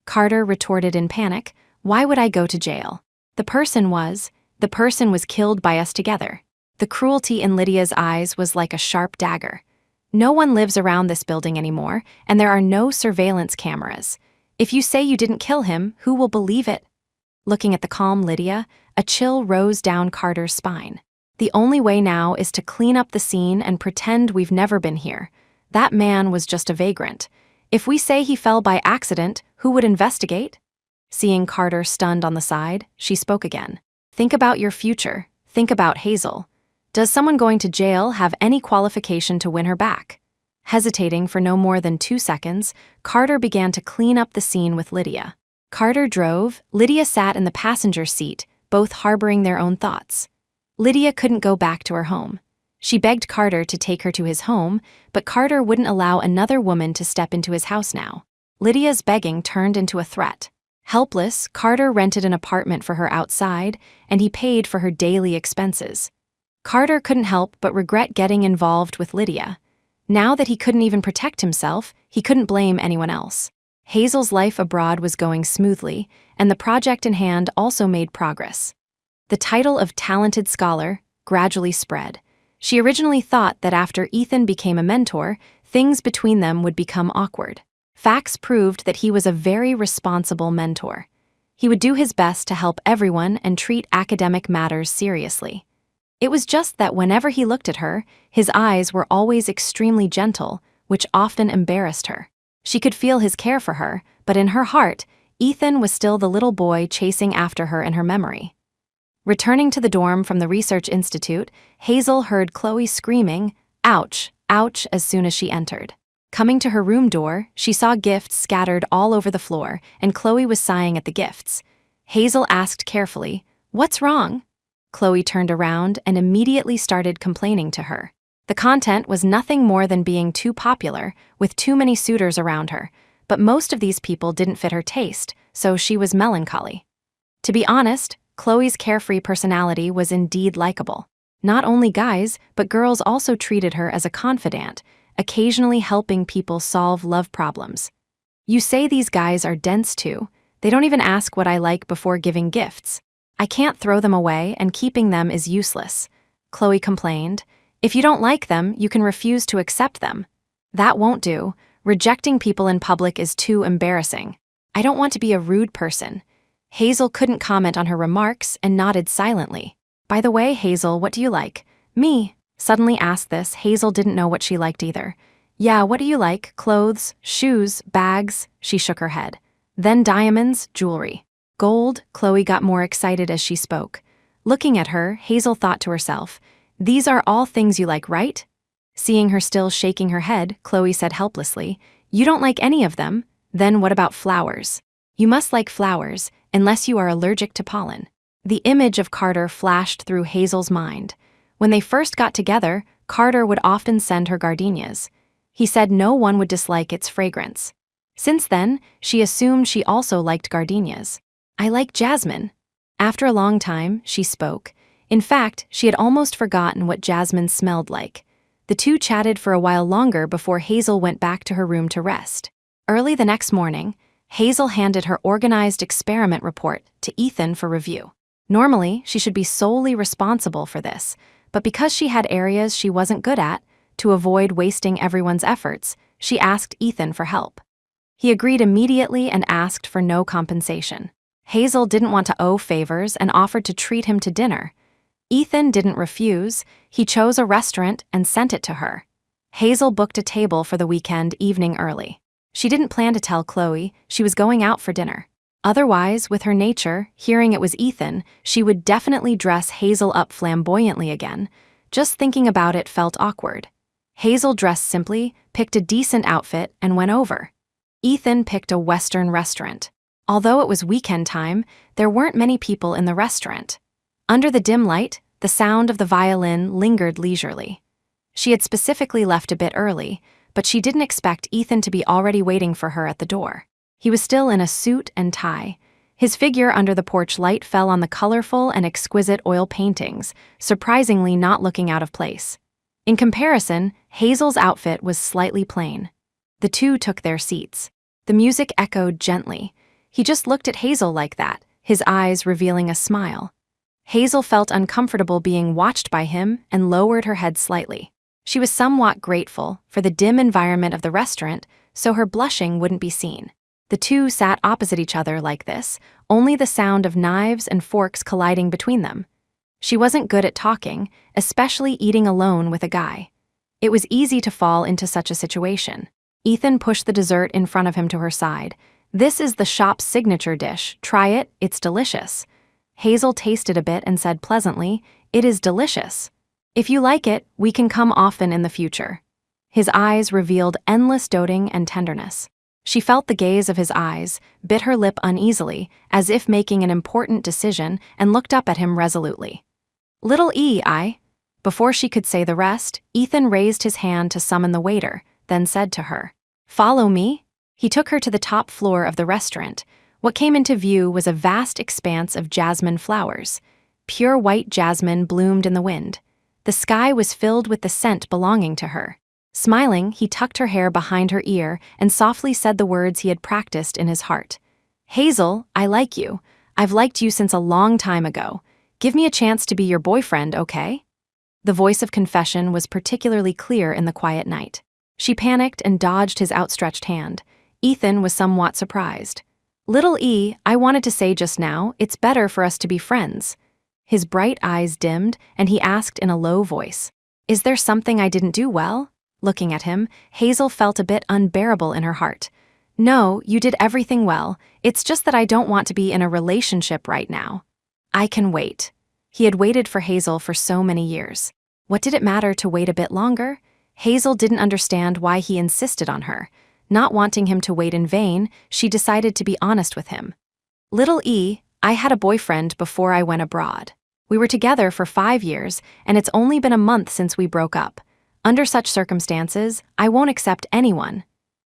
Carter retorted in panic, "Why would I go to jail? The person was killed by us together." The cruelty in Lydia's eyes was like a sharp dagger. "No one lives around this building anymore, and there are no surveillance cameras. If you say you didn't kill him, who will believe it?" Looking at the calm Lydia, a chill rose down Carter's spine. "The only way now is to clean up the scene and pretend we've never been here. That man was just a vagrant. If we say he fell by accident, who would investigate?" Seeing Carter stunned on the side, she spoke again. "Think about your future. Think about Hazel. Does someone going to jail have any qualification to win her back?" Hesitating for no more than 2 seconds, Carter began to clean up the scene with Lydia. Carter drove, Lydia sat in the passenger seat, both harboring their own thoughts. Lydia couldn't go back to her home. She begged Carter to take her to his home, but Carter wouldn't allow another woman to step into his house now. Lydia's begging turned into a threat. Helpless, Carter rented an apartment for her outside, and he paid for her daily expenses. Carter couldn't help but regret getting involved with Lydia. Now that he couldn't even protect himself, he couldn't blame anyone else. Hazel's life abroad was going smoothly, and the project in hand also made progress. The title of talented scholar gradually spread. She originally thought that after Ethan became a mentor, things between them would become awkward. Facts proved that he was a very responsible mentor. He would do his best to help everyone and treat academic matters seriously. It was just that whenever he looked at her, his eyes were always extremely gentle, which often embarrassed her. She could feel his care for her, but in her heart, Ethan was still the little boy chasing after her in her memory. Returning to the dorm from the research institute, Hazel heard Chloe screaming, "Ouch, ouch," as soon as she entered. Coming to her room door, she saw gifts scattered all over the floor, and Chloe was sighing at the gifts. Hazel asked carefully, "What's wrong?" Chloe turned around and immediately started complaining to her. The content was nothing more than being too popular, with too many suitors around her, but most of these people didn't fit her taste, so she was melancholy. To be honest, Chloe's carefree personality was indeed likable. Not only guys, but girls also treated her as a confidant, occasionally helping people solve love problems. "You say these guys are dense too. They don't even ask what I like before giving gifts. I can't throw them away, and keeping them is useless," Chloe complained. "If you don't like them, you can refuse to accept them. That won't do. Rejecting people in public is too embarrassing. I don't want to be a rude person." Hazel couldn't comment on her remarks and nodded silently. "By the way, Hazel, what do you like?" "Me?" Suddenly asked this, Hazel didn't know what she liked either. "Yeah, what do you like? Clothes, shoes, bags?" She shook her head. "Then diamonds, jewelry." "Gold?" Chloe got more excited as she spoke. Looking at her, Hazel thought to herself, "These are all things you like, right?" Seeing her still shaking her head, Chloe said helplessly, "You don't like any of them? Then what about flowers?" "You must like flowers, unless you are allergic to pollen." The image of Carter flashed through Hazel's mind. When they first got together, Carter would often send her gardenias. He said no one would dislike its fragrance. Since then, she assumed she also liked gardenias. "I like jasmine." After a long time, she spoke. In fact, she had almost forgotten what jasmine smelled like. The two chatted for a while longer before Hazel went back to her room to rest. Early the next morning, Hazel handed her organized experiment report to Ethan for review. Normally, she should be solely responsible for this, but because she had areas she wasn't good at, to avoid wasting everyone's efforts, she asked Ethan for help. He agreed immediately and asked for no compensation. Hazel didn't want to owe favors and offered to treat him to dinner. Ethan didn't refuse. He chose a restaurant and sent it to her. Hazel booked a table for the weekend evening early. She didn't plan to tell Chloe she was going out for dinner. Otherwise, with her nature, hearing it was Ethan, she would definitely dress Hazel up flamboyantly again. Just thinking about it felt awkward. Hazel dressed simply, picked a decent outfit, and went over. Ethan picked a Western restaurant. Although it was weekend time, there weren't many people in the restaurant. Under the dim light, the sound of the violin lingered leisurely. She had specifically left a bit early, but she didn't expect Ethan to be already waiting for her at the door. He was still in a suit and tie. His figure under the porch light fell on the colorful and exquisite oil paintings, surprisingly not looking out of place. In comparison, Hazel's outfit was slightly plain. The two took their seats. The music echoed gently. He just looked at Hazel like that, his eyes revealing a smile. Hazel felt uncomfortable being watched by him and lowered her head slightly. She was somewhat grateful for the dim environment of the restaurant, so her blushing wouldn't be seen. The two sat opposite each other like this, only the sound of knives and forks colliding between them. She wasn't good at talking, especially eating alone with a guy. It was easy to fall into such a situation. Ethan pushed the dessert in front of him to her side. "This is the shop's signature dish. Try it, it's delicious." Hazel tasted a bit and said pleasantly, "It is delicious. If you like it, we can come often in the future." His eyes revealed endless doting and tenderness. She felt the gaze of his eyes, bit her lip uneasily, as if making an important decision, and looked up at him resolutely. "Little E, I." Before she could say the rest, Ethan raised his hand to summon the waiter, then said to her, "Follow me." He took her to the top floor of the restaurant. What came into view was a vast expanse of jasmine flowers. Pure white jasmine bloomed in the wind. The sky was filled with the scent belonging to her. Smiling, he tucked her hair behind her ear and softly said the words he had practiced in his heart. "Hazel, I like you. I've liked you since a long time ago. Give me a chance to be your boyfriend, okay?" The voice of confession was particularly clear in the quiet night. She panicked and dodged his outstretched hand. Ethan was somewhat surprised. "Little E, I wanted to say just now, it's better for us to be friends." His bright eyes dimmed, and he asked in a low voice, "Is there something I didn't do well?" Looking at him, Hazel felt a bit unbearable in her heart. "No, you did everything well. It's just that I don't want to be in a relationship right now." "I can wait." He had waited for Hazel for so many years. What did it matter to wait a bit longer? Hazel didn't understand why he insisted on her. Not wanting him to wait in vain, she decided to be honest with him. "Little E, I had a boyfriend before I went abroad. We were together for 5 years, and it's only been a month since we broke up. Under such circumstances, I won't accept anyone."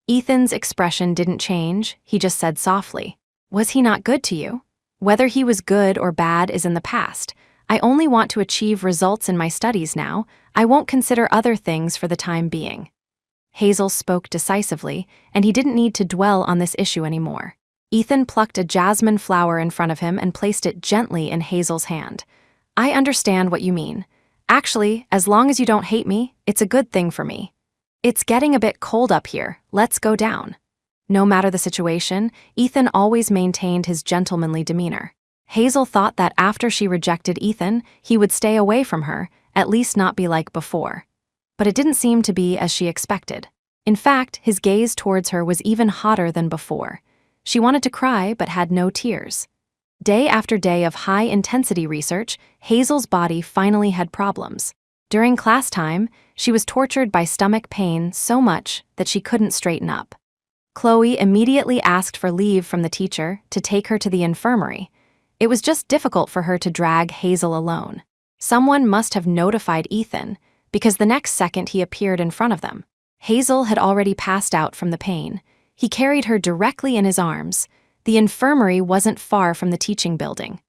Ethan's expression didn't change, he just said softly, "Was he not good to you? Whether he was good or bad is in the past. I only want to achieve results in my studies now. I won't consider other things for the time being." Hazel spoke decisively, and he didn't need to dwell on this issue anymore. Ethan plucked a jasmine flower in front of him and placed it gently in Hazel's hand. "I understand what you mean. Actually, as long as you don't hate me, it's a good thing for me. It's getting a bit cold up here. Let's go down." No matter the situation, Ethan always maintained his gentlemanly demeanor. Hazel thought that after she rejected Ethan, he would stay away from her, at least not be like before. But it didn't seem to be as she expected. In fact, his gaze towards her was even hotter than before. She wanted to cry but had no tears. Day after day of high-intensity research, Hazel's body finally had problems. During class time, she was tortured by stomach pain so much that she couldn't straighten up. Chloe immediately asked for leave from the teacher to take her to the infirmary. It was just difficult for her to drag Hazel alone. Someone must have notified Ethan, because the next second he appeared in front of them. Hazel had already passed out from the pain. He carried her directly in his arms. The infirmary wasn't far from the teaching building.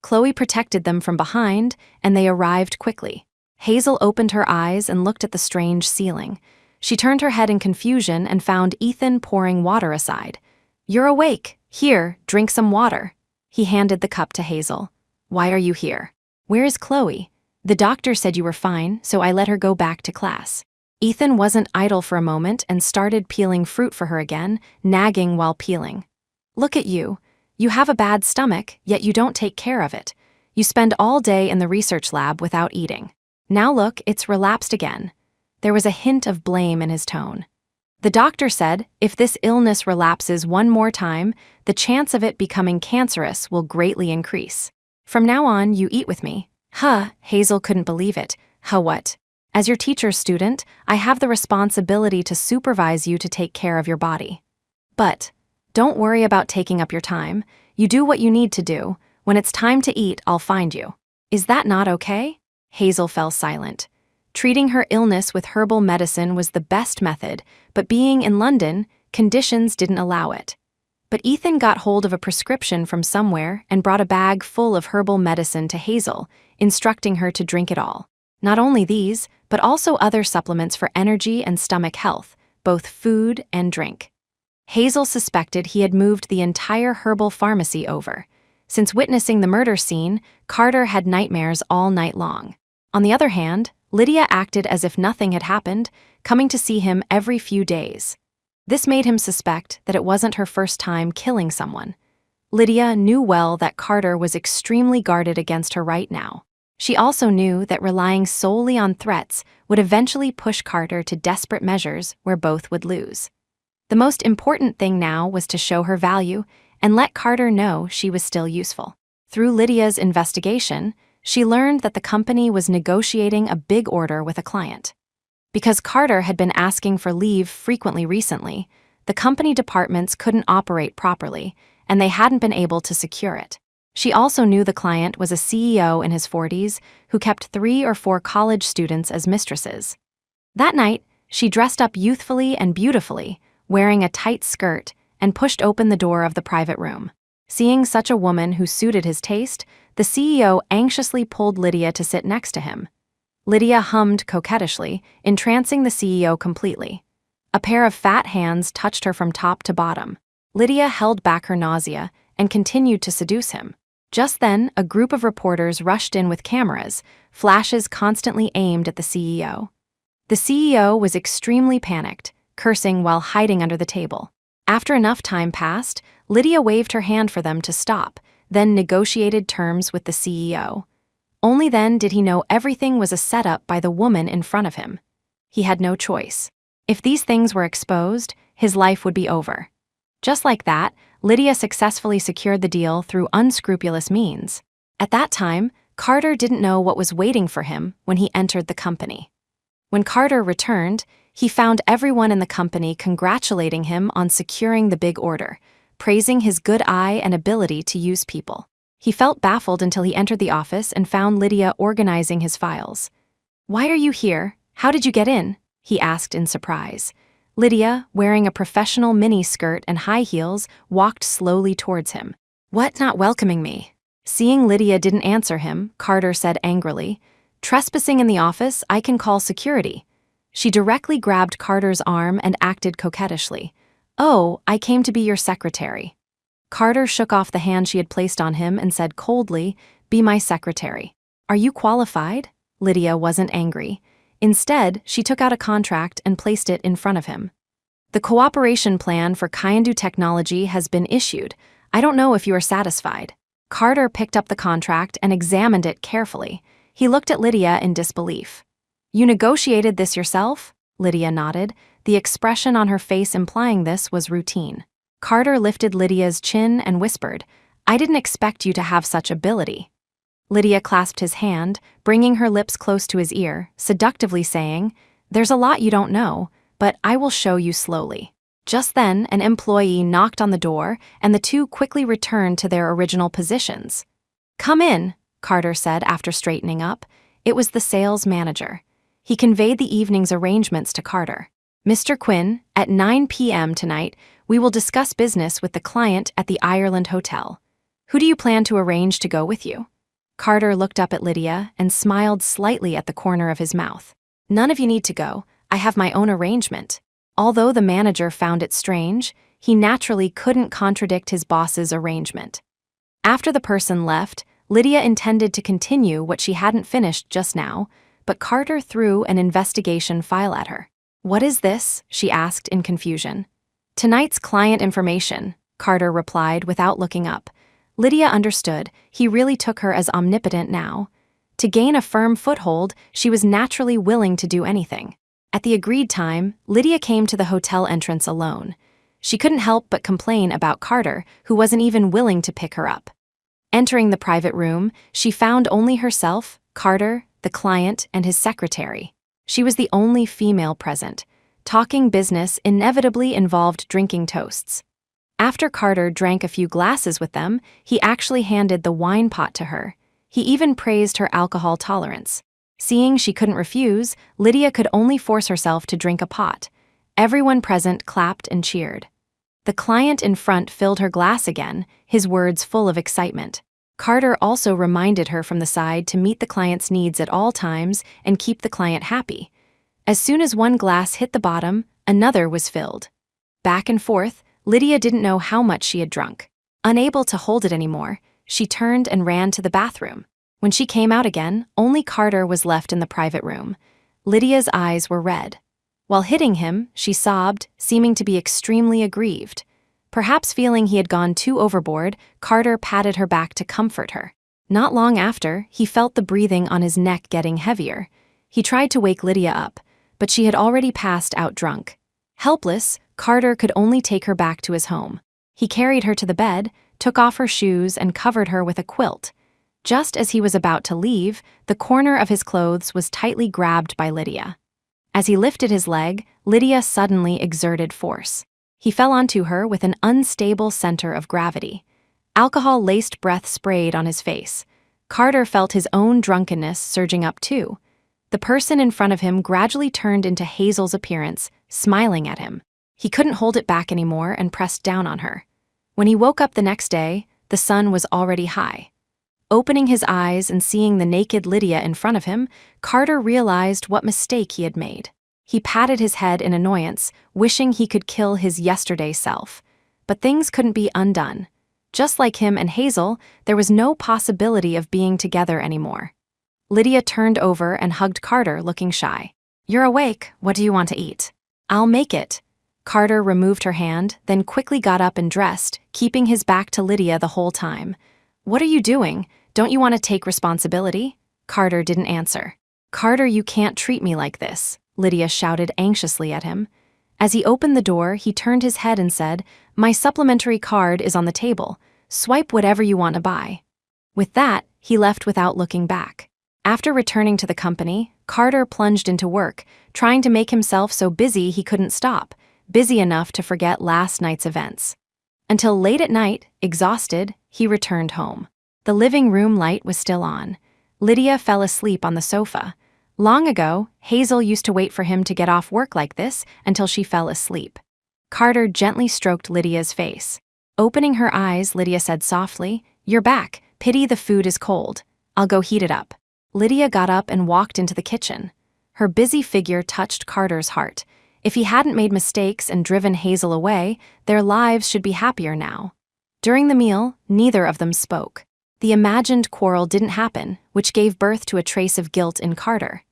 Chloe protected them from behind, and they arrived quickly. Hazel opened her eyes and looked at the strange ceiling. She turned her head in confusion and found Ethan pouring water aside. "You're awake. Here, drink some water." He handed the cup to Hazel. "Why are you here?" "Where is Chloe?" "The doctor said you were fine, so I let her go back to class." Ethan wasn't idle for a moment and started peeling fruit for her again, nagging while peeling. "Look at you. You have a bad stomach, yet you don't take care of it. You spend all day in the research lab without eating. Now look, it's relapsed again." There was a hint of blame in his tone. The doctor said if this illness relapses one more time, the chance of it becoming cancerous will greatly increase. From now on, you eat with me. Hazel couldn't believe it. What? As your teacher's student, I have the responsibility to supervise you to take care of your body. But don't worry about taking up your time. You do what you need to do. When it's time to eat, I'll find you. Is that not okay? Hazel fell silent. Treating her illness with herbal medicine was the best method, but being in London, conditions didn't allow it. But Ethan got hold of a prescription from somewhere and brought a bag full of herbal medicine to Hazel, instructing her to drink it all. Not only these, but also other supplements for energy and stomach health, both food and drink. Hazel suspected he had moved the entire herbal pharmacy over. Since witnessing the murder scene, Carter had nightmares all night long. On the other hand, Lydia acted as if nothing had happened, coming to see him every few days. This made him suspect that it wasn't her first time killing someone. Lydia knew well that Carter was extremely guarded against her right now. She also knew that relying solely on threats would eventually push Carter to desperate measures where both would lose. The most important thing now was to show her value and let Carter know she was still useful. Through Lydia's investigation, she learned that the company was negotiating a big order with a client. Because Carter had been asking for leave frequently recently, the company departments couldn't operate properly, and they hadn't been able to secure it. She also knew the client was a CEO in his 40s who kept 3 or 4 college students as mistresses. That night, she dressed up youthfully and beautifully, wearing a tight skirt, and pushed open the door of the private room. Seeing such a woman who suited his taste, the CEO anxiously pulled Lydia to sit next to him. Lydia hummed coquettishly, entrancing the CEO completely. A pair of fat hands touched her from top to bottom. Lydia held back her nausea and continued to seduce him. Just then, a group of reporters rushed in with cameras, flashes constantly aimed at the CEO. The CEO was extremely panicked, cursing while hiding under the table. After enough time passed, Lydia waved her hand for them to stop, then negotiated terms with the CEO. Only then did he know everything was a setup by the woman in front of him. He had no choice. If these things were exposed, his life would be over. Just like that, Lydia successfully secured the deal through unscrupulous means. At that time, Carter didn't know what was waiting for him when he entered the company. When Carter returned, he found everyone in the company congratulating him on securing the big order, praising his good eye and ability to use people. He felt baffled until he entered the office and found Lydia organizing his files. "Why are you here? How did you get in?" he asked in surprise. Lydia, wearing a professional mini-skirt and high heels, walked slowly towards him. "What, not welcoming me?" Seeing Lydia didn't answer him, Carter said angrily, "Trespassing in the office, I can call security." She directly grabbed Carter's arm and acted coquettishly. "Oh, I came to be your secretary." Carter shook off the hand she had placed on him and said coldly, "Be my secretary." "Are you qualified?" Lydia wasn't angry. Instead, she took out a contract and placed it in front of him. "The cooperation plan for Kyandu Technology has been issued. I don't know if you are satisfied." Carter picked up the contract and examined it carefully. He looked at Lydia in disbelief. "You negotiated this yourself?" Lydia nodded, the expression on her face implying this was routine. Carter lifted Lydia's chin and whispered, "I didn't expect you to have such ability." Lydia clasped his hand, bringing her lips close to his ear, seductively saying, "There's a lot you don't know, but I will show you slowly." Just then, an employee knocked on the door, and the two quickly returned to their original positions. "Come in," Carter said after straightening up. It was the sales manager. He conveyed the evening's arrangements to Carter. "Mr. Quinn, at 9 p.m. tonight, we will discuss business with the client at the Ireland Hotel. Who do you plan to arrange to go with you?" Carter looked up at Lydia and smiled slightly at the corner of his mouth. "None of you need to go. I have my own arrangement." Although the manager found it strange, he naturally couldn't contradict his boss's arrangement. After the person left, Lydia intended to continue what she hadn't finished just now, but Carter threw an investigation file at her. "What is this?" she asked in confusion. "Tonight's client information," Carter replied without looking up. Lydia understood. He really took her as omnipotent now. To gain a firm foothold, she was naturally willing to do anything. At the agreed time, Lydia came to the hotel entrance alone. She couldn't help but complain about Carter, who wasn't even willing to pick her up. Entering the private room, she found only herself, Carter, the client, and his secretary. She was the only female present. Talking business inevitably involved drinking toasts. After Carter drank a few glasses with them, he actually handed the wine pot to her. He even praised her alcohol tolerance. Seeing she couldn't refuse, Lydia could only force herself to drink a pot. Everyone present clapped and cheered. The client in front filled her glass again, his words full of excitement. Carter also reminded her from the side to meet the client's needs at all times and keep the client happy. As soon as one glass hit the bottom, another was filled. Back and forth, Lydia didn't know how much she had drunk. Unable to hold it anymore, she turned and ran to the bathroom. When she came out again, only Carter was left in the private room. Lydia's eyes were red. While hitting him, she sobbed, seeming to be extremely aggrieved. Perhaps feeling he had gone too overboard, Carter patted her back to comfort her. Not long after, he felt the breathing on his neck getting heavier. He tried to wake Lydia up, but she had already passed out drunk. Helpless, Carter could only take her back to his home. He carried her to the bed, took off her shoes, and covered her with a quilt. Just as he was about to leave, the corner of his clothes was tightly grabbed by Lydia. As he lifted his leg, Lydia suddenly exerted force. He fell onto her with an unstable center of gravity. Alcohol-laced breath sprayed on his face. Carter felt his own drunkenness surging up too. The person in front of him gradually turned into Hazel's appearance, smiling at him. He couldn't hold it back anymore and pressed down on her. When he woke up the next day, the sun was already high. Opening his eyes and seeing the naked Lydia in front of him, Carter realized what mistake he had made. He patted his head in annoyance, wishing he could kill his yesterday self. But things couldn't be undone. Just like him and Hazel, there was no possibility of being together anymore. Lydia turned over and hugged Carter, looking shy. "You're awake. What do you want to eat?" "I'll make it." Carter removed her hand, then quickly got up and dressed, keeping his back to Lydia the whole time. "What are you doing? Don't you want to take responsibility?" Carter didn't answer. "Carter, you can't treat me like this," Lydia shouted anxiously at him. As he opened the door, he turned his head and said, "My supplementary card is on the table. Swipe whatever you want to buy." With that, he left without looking back. After returning to the company, Carter plunged into work, trying to make himself so busy he couldn't stop, busy enough to forget last night's events. Until late at night, exhausted, he returned home. The living room light was still on. Lydia fell asleep on the sofa. Long ago, Hazel used to wait for him to get off work like this until she fell asleep. Carter gently stroked Lydia's face. Opening her eyes, Lydia said softly, "You're back. Pity the food is cold. I'll go heat it up." Lydia got up and walked into the kitchen. Her busy figure touched Carter's heart. If he hadn't made mistakes and driven Hazel away, their lives should be happier now. During the meal, neither of them spoke. The imagined quarrel didn't happen, which gave birth to a trace of guilt in Carter.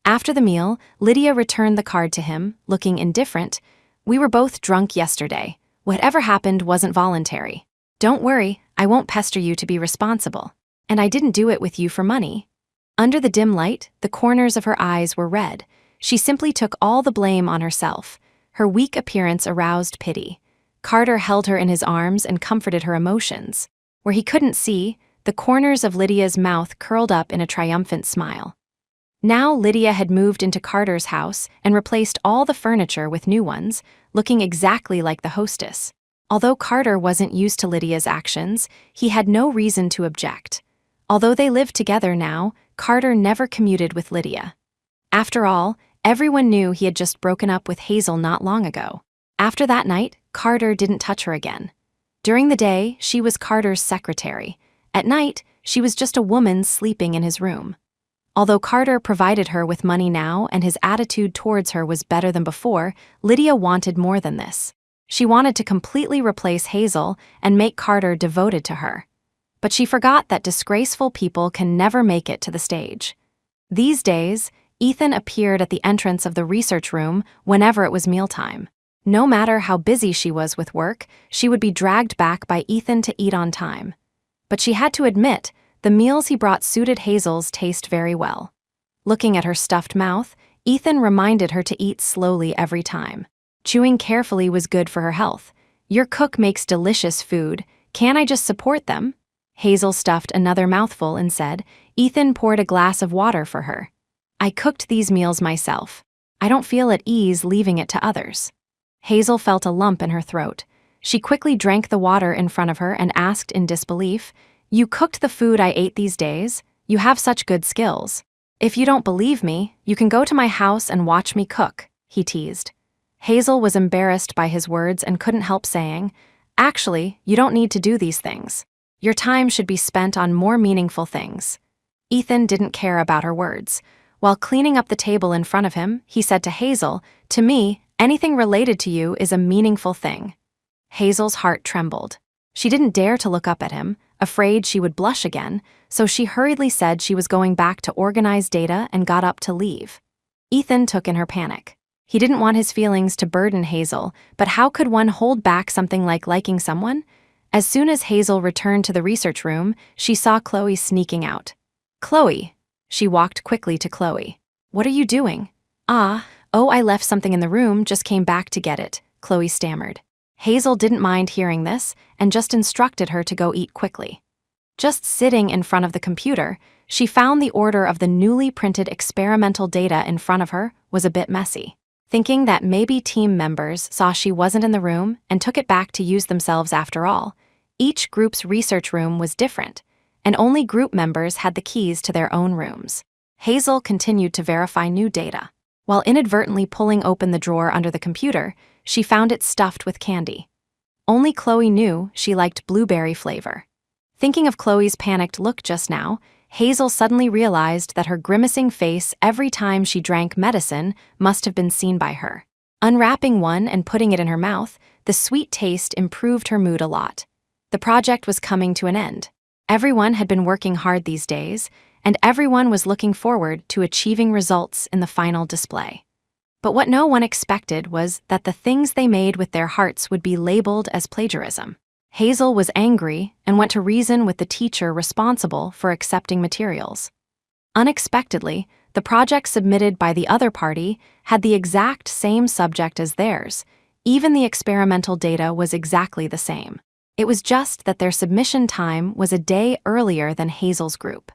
After the meal, Lydia returned the card to him, looking indifferent. "We were both drunk yesterday. Whatever happened wasn't voluntary. Don't worry, I won't pester you to be responsible. And I didn't do it with you for money." Under the dim light, the corners of her eyes were red. She simply took all the blame on herself. Her weak appearance aroused pity. Carter held her in his arms and comforted her emotions. Where he couldn't see, the corners of Lydia's mouth curled up in a triumphant smile. Now Lydia had moved into Carter's house and replaced all the furniture with new ones, looking exactly like the hostess. Although Carter wasn't used to Lydia's actions, he had no reason to object. Although they lived together now, Carter never commuted with Lydia. After all, everyone knew he had just broken up with Hazel not long ago. After that night, Carter didn't touch her again. During the day, she was Carter's secretary. At night, she was just a woman sleeping in his room. Although Carter provided her with money now and his attitude towards her was better than before, Lydia wanted more than this. She wanted to completely replace Hazel and make Carter devoted to her. But she forgot that disgraceful people can never make it to the stage. These days, Ethan appeared at the entrance of the research room whenever it was mealtime. No matter how busy she was with work, she would be dragged back by Ethan to eat on time. But she had to admit, the meals he brought suited Hazel's taste very well. Looking at her stuffed mouth, Ethan reminded her to eat slowly every time. Chewing carefully was good for her health. Your cook makes delicious food. Can't I just support them? Hazel stuffed another mouthful and said. Ethan poured a glass of water for her. I cooked these meals myself. I don't feel at ease leaving it to others. Hazel felt a lump in her throat. She quickly drank the water in front of her and asked in disbelief, You cooked the food I ate these days? You have such good skills. If you don't believe me, you can go to my house and watch me cook, he teased. Hazel was embarrassed by his words and couldn't help saying, Actually, you don't need to do these things. Your time should be spent on more meaningful things. Ethan didn't care about her words. While cleaning up the table in front of him, he said to Hazel, To me, anything related to you is a meaningful thing. Hazel's heart trembled. She didn't dare to look up at him, afraid she would blush again, so she hurriedly said she was going back to organize data and got up to leave. Ethan took in her panic. He didn't want his feelings to burden Hazel, but how could one hold back something like liking someone? As soon as Hazel returned to the research room, she saw Chloe sneaking out. Chloe. She walked quickly to Chloe. What are you doing? I left something in the room, just came back to get it, Chloe stammered. Hazel didn't mind hearing this and just instructed her to go eat quickly. Just sitting in front of the computer, she found the order of the newly printed experimental data in front of her was a bit messy. Thinking that maybe team members saw she wasn't in the room and took it back to use themselves after all, each group's research room was different, and only group members had the keys to their own rooms. Hazel continued to verify new data. While inadvertently pulling open the drawer under the computer, she found it stuffed with candy. Only Chloe knew she liked blueberry flavor. Thinking of Chloe's panicked look just now, Hazel suddenly realized that her grimacing face every time she drank medicine must have been seen by her. Unwrapping one and putting it in her mouth, the sweet taste improved her mood a lot. The project was coming to an end. Everyone had been working hard these days, and everyone was looking forward to achieving results in the final display. But what no one expected was that the things they made with their hearts would be labeled as plagiarism. Hazel was angry and went to reason with the teacher responsible for accepting materials. Unexpectedly, the project submitted by the other party had the exact same subject as theirs. Even the experimental data was exactly the same. It was just that their submission time was a day earlier than Hazel's group.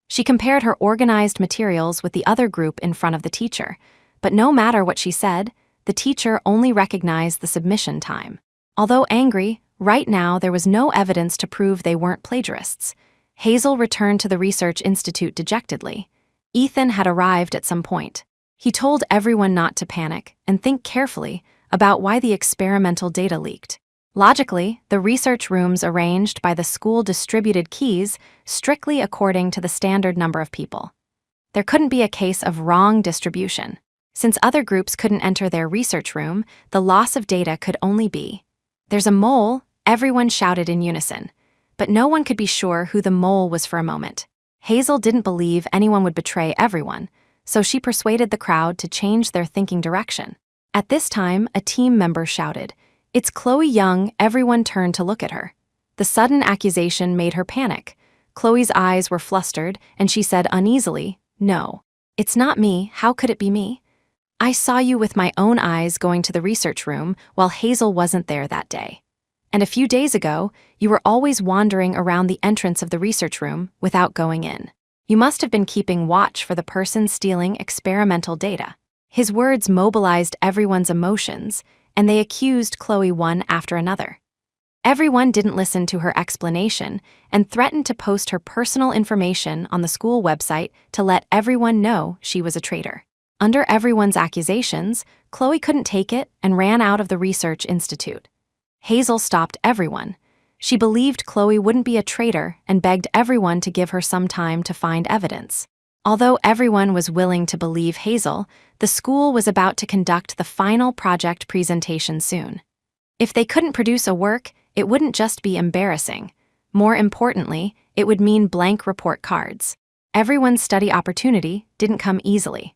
She compared her organized materials with the other group in front of the teacher, but no matter what she said, the teacher only recognized the submission time. Although angry, right now there was no evidence to prove they weren't plagiarists. Hazel returned to the Research Institute dejectedly. Ethan had arrived at some point. He told everyone not to panic and think carefully about why the experimental data leaked. Logically, the research rooms arranged by the school distributed keys strictly according to the standard number of people. There couldn't be a case of wrong distribution. Since other groups couldn't enter their research room, the loss of data could only be. There's a mole, everyone shouted in unison. But no one could be sure who the mole was for a moment. Hazel didn't believe anyone would betray everyone, so she persuaded the crowd to change their thinking direction. At this time, a team member shouted, It's Chloe Young. Everyone turned to look at her. The sudden accusation made her panic. Chloe's eyes were flustered, and she said uneasily, No, it's not me. How could it be me? I saw you with my own eyes going to the research room while Hazel wasn't there that day. And a few days ago, you were always wandering around the entrance of the research room without going in. You must have been keeping watch for the person stealing experimental data. His words mobilized everyone's emotions, and they accused Chloe one after another. Everyone didn't listen to her explanation and threatened to post her personal information on the school website to let everyone know she was a traitor. Under everyone's accusations, Chloe couldn't take it and ran out of the Research Institute. Hazel stopped everyone. She believed Chloe wouldn't be a traitor and begged everyone to give her some time to find evidence. Although everyone was willing to believe Hazel, the school was about to conduct the final project presentation soon. If they couldn't produce a work, it wouldn't just be embarrassing. More importantly, it would mean blank report cards. Everyone's study opportunity didn't come easily.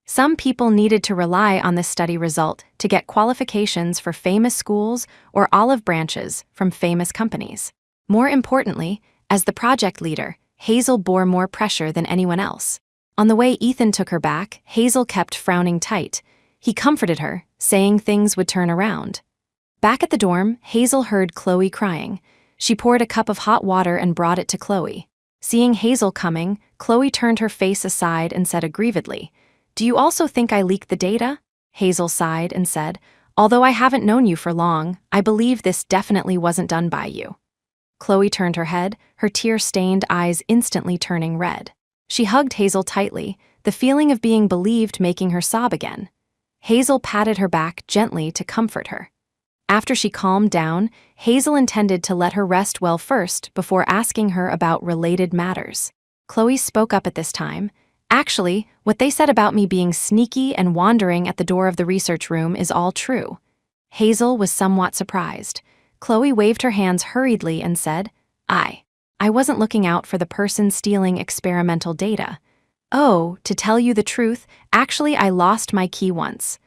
Some people needed to rely on this study result to get qualifications for famous schools or olive branches from famous companies. More importantly, as the project leader, Hazel bore more pressure than anyone else. On the way Ethan took her back, Hazel kept frowning tight. He comforted her, saying things would turn around. Back at the dorm, Hazel heard Chloe crying. She poured a cup of hot water and brought it to Chloe. Seeing Hazel coming, Chloe turned her face aside and said aggrievedly, "Do you also think I leaked the data?" Hazel sighed and said, "Although I haven't known you for long, I believe this definitely wasn't done by you." Chloe turned her head, her tear-stained eyes instantly turning red. She hugged Hazel tightly, the feeling of being believed making her sob again. Hazel patted her back gently to comfort her. After she calmed down, Hazel intended to let her rest well first before asking her about related matters. Chloe spoke up at this time. "Actually, what they said about me being sneaky and wandering at the door of the research room is all true." Hazel was somewhat surprised. Chloe waved her hands hurriedly and said, I wasn't looking out for the person stealing experimental data. Oh, to tell you the truth, actually I lost my key once."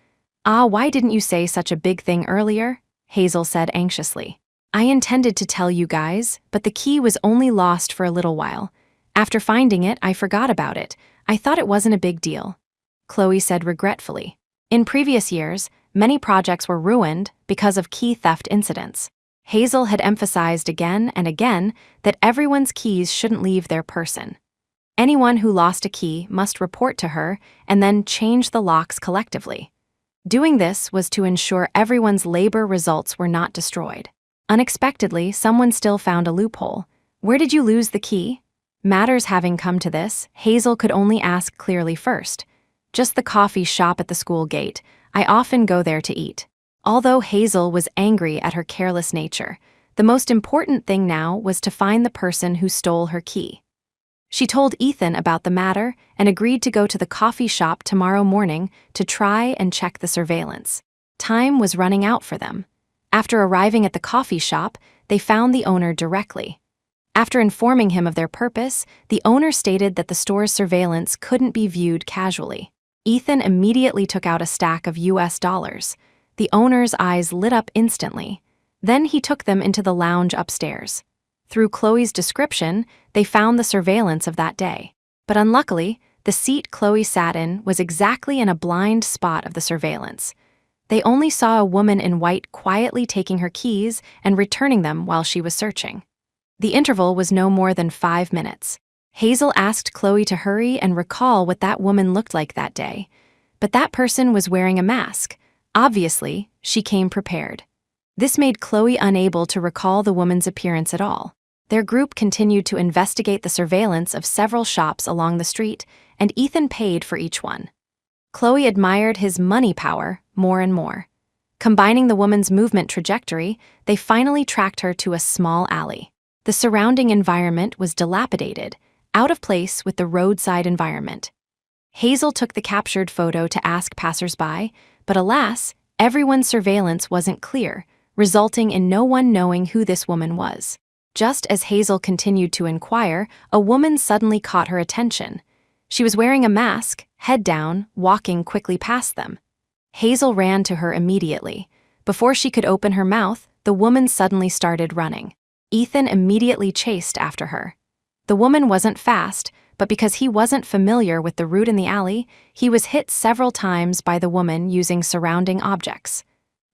Why didn't you say such a big thing earlier?" Hazel said anxiously. "I intended to tell you guys, but the key was only lost for a little while. After finding it, I forgot about it. I thought it wasn't a big deal." Chloe said regretfully. In previous years, many projects were ruined because of key theft incidents. Hazel had emphasized again and again that everyone's keys shouldn't leave their person. Anyone who lost a key must report to her and then change the locks collectively. Doing this was to ensure everyone's labor results were not destroyed. Unexpectedly, someone still found a loophole. "Where did you lose the key?" Matters having come to this, Hazel could only ask clearly first. "Just the coffee shop at the school gate. I often go there to eat." Although Hazel was angry at her careless nature, the most important thing now was to find the person who stole her key. She told Ethan about the matter and agreed to go to the coffee shop tomorrow morning to try and check the surveillance. Time was running out for them. After arriving at the coffee shop, they found the owner directly. After informing him of their purpose, the owner stated that the store's surveillance couldn't be viewed casually. Ethan immediately took out a stack of US dollars. The owner's eyes lit up instantly. Then he took them into the lounge upstairs. Through Chloe's description, they found the surveillance of that day. But unluckily, the seat Chloe sat in was exactly in a blind spot of the surveillance. They only saw a woman in white quietly taking her keys and returning them while she was searching. The interval was no more than 5 minutes. Hazel asked Chloe to hurry and recall what that woman looked like that day. But that person was wearing a mask. Obviously, she came prepared. This made Chloe unable to recall the woman's appearance at all. Their group continued to investigate the surveillance of several shops along the street, and Ethan paid for each one. Chloe admired his money power more and more. Combining the woman's movement trajectory, they finally tracked her to a small alley. The surrounding environment was dilapidated, out of place with the roadside environment. Hazel took the captured photo to ask passersby, but alas, everyone's surveillance wasn't clear, resulting in no one knowing who this woman was. Just as Hazel continued to inquire, a woman suddenly caught her attention. She was wearing a mask, head down, walking quickly past them. Hazel ran to her immediately. Before she could open her mouth, the woman suddenly started running. Ethan immediately chased after her. The woman wasn't fast, but because he wasn't familiar with the route in the alley, he was hit several times by the woman using surrounding objects.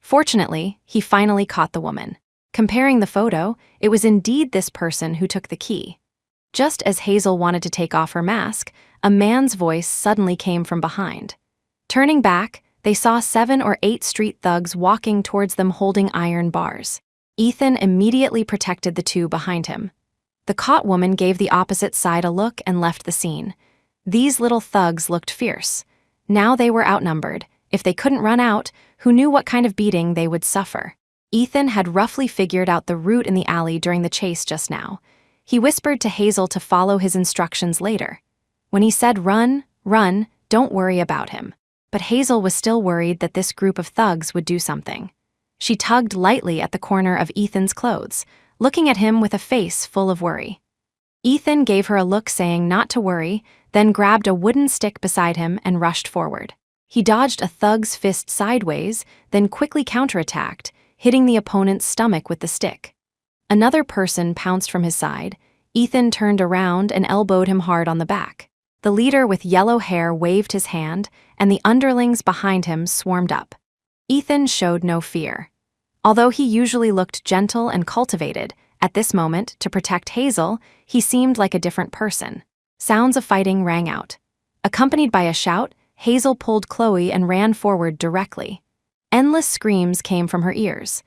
Fortunately, he finally caught the woman. Comparing the photo, it was indeed this person who took the key. Just as Hazel wanted to take off her mask, a man's voice suddenly came from behind. Turning back, they saw 7 or 8 street thugs walking towards them holding iron bars. Ethan immediately protected the 2 behind him. The caught woman gave the opposite side a look and left the scene. These little thugs looked fierce. Now they were outnumbered. If they couldn't run out, who knew what kind of beating they would suffer? Ethan had roughly figured out the route in the alley during the chase just now. He whispered to Hazel to follow his instructions later. When he said run, run, don't worry about him. But Hazel was still worried that this group of thugs would do something. She tugged lightly at the corner of Ethan's clothes, looking at him with a face full of worry. Ethan gave her a look saying not to worry, then grabbed a wooden stick beside him and rushed forward. He dodged a thug's fist sideways, then quickly counterattacked, hitting the opponent's stomach with the stick. Another person pounced from his side. Ethan turned around and elbowed him hard on the back. The leader with yellow hair waved his hand, and the underlings behind him swarmed up. Ethan showed no fear. Although he usually looked gentle and cultivated, at this moment, to protect Hazel, he seemed like a different person. Sounds of fighting rang out. Accompanied by a shout, Hazel pulled Chloe and ran forward directly. Endless screams came from her ears.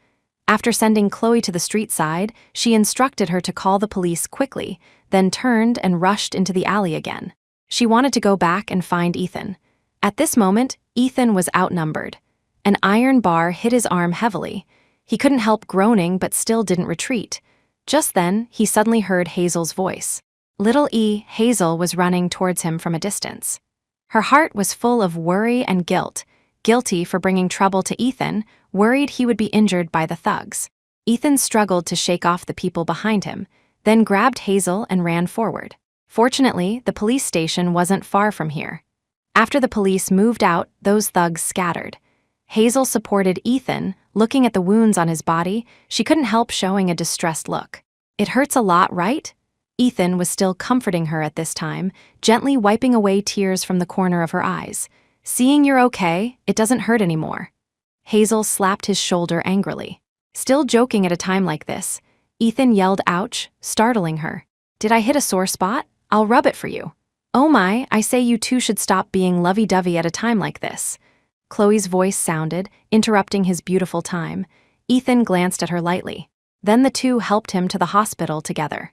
After sending Chloe to the street side, she instructed her to call the police quickly, then turned and rushed into the alley again. She wanted to go back and find Ethan. At this moment, Ethan was outnumbered. An iron bar hit his arm heavily. He couldn't help groaning but still didn't retreat. Just then, he suddenly heard Hazel's voice. Little Hazel was running towards him from a distance. Her heart was full of worry and guilt, guilty for bringing trouble to Ethan, worried he would be injured by the thugs. Ethan struggled to shake off the people behind him, then grabbed Hazel and ran forward. Fortunately, the police station wasn't far from here. After the police moved out, those thugs scattered. Hazel supported Ethan, looking at the wounds on his body. She couldn't help showing a distressed look. "It hurts a lot, right?" Ethan was still comforting her at this time, gently wiping away tears from the corner of her eyes. "Seeing you're okay, it doesn't hurt anymore." Hazel slapped his shoulder angrily. Still joking at a time like this, Ethan yelled ouch, startling her. "Did I hit a sore spot? I'll rub it for you." "Oh my, I say you two should stop being lovey-dovey at a time like this." Chloe's voice sounded, interrupting his beautiful time. Ethan glanced at her lightly. Then the two helped him to the hospital together.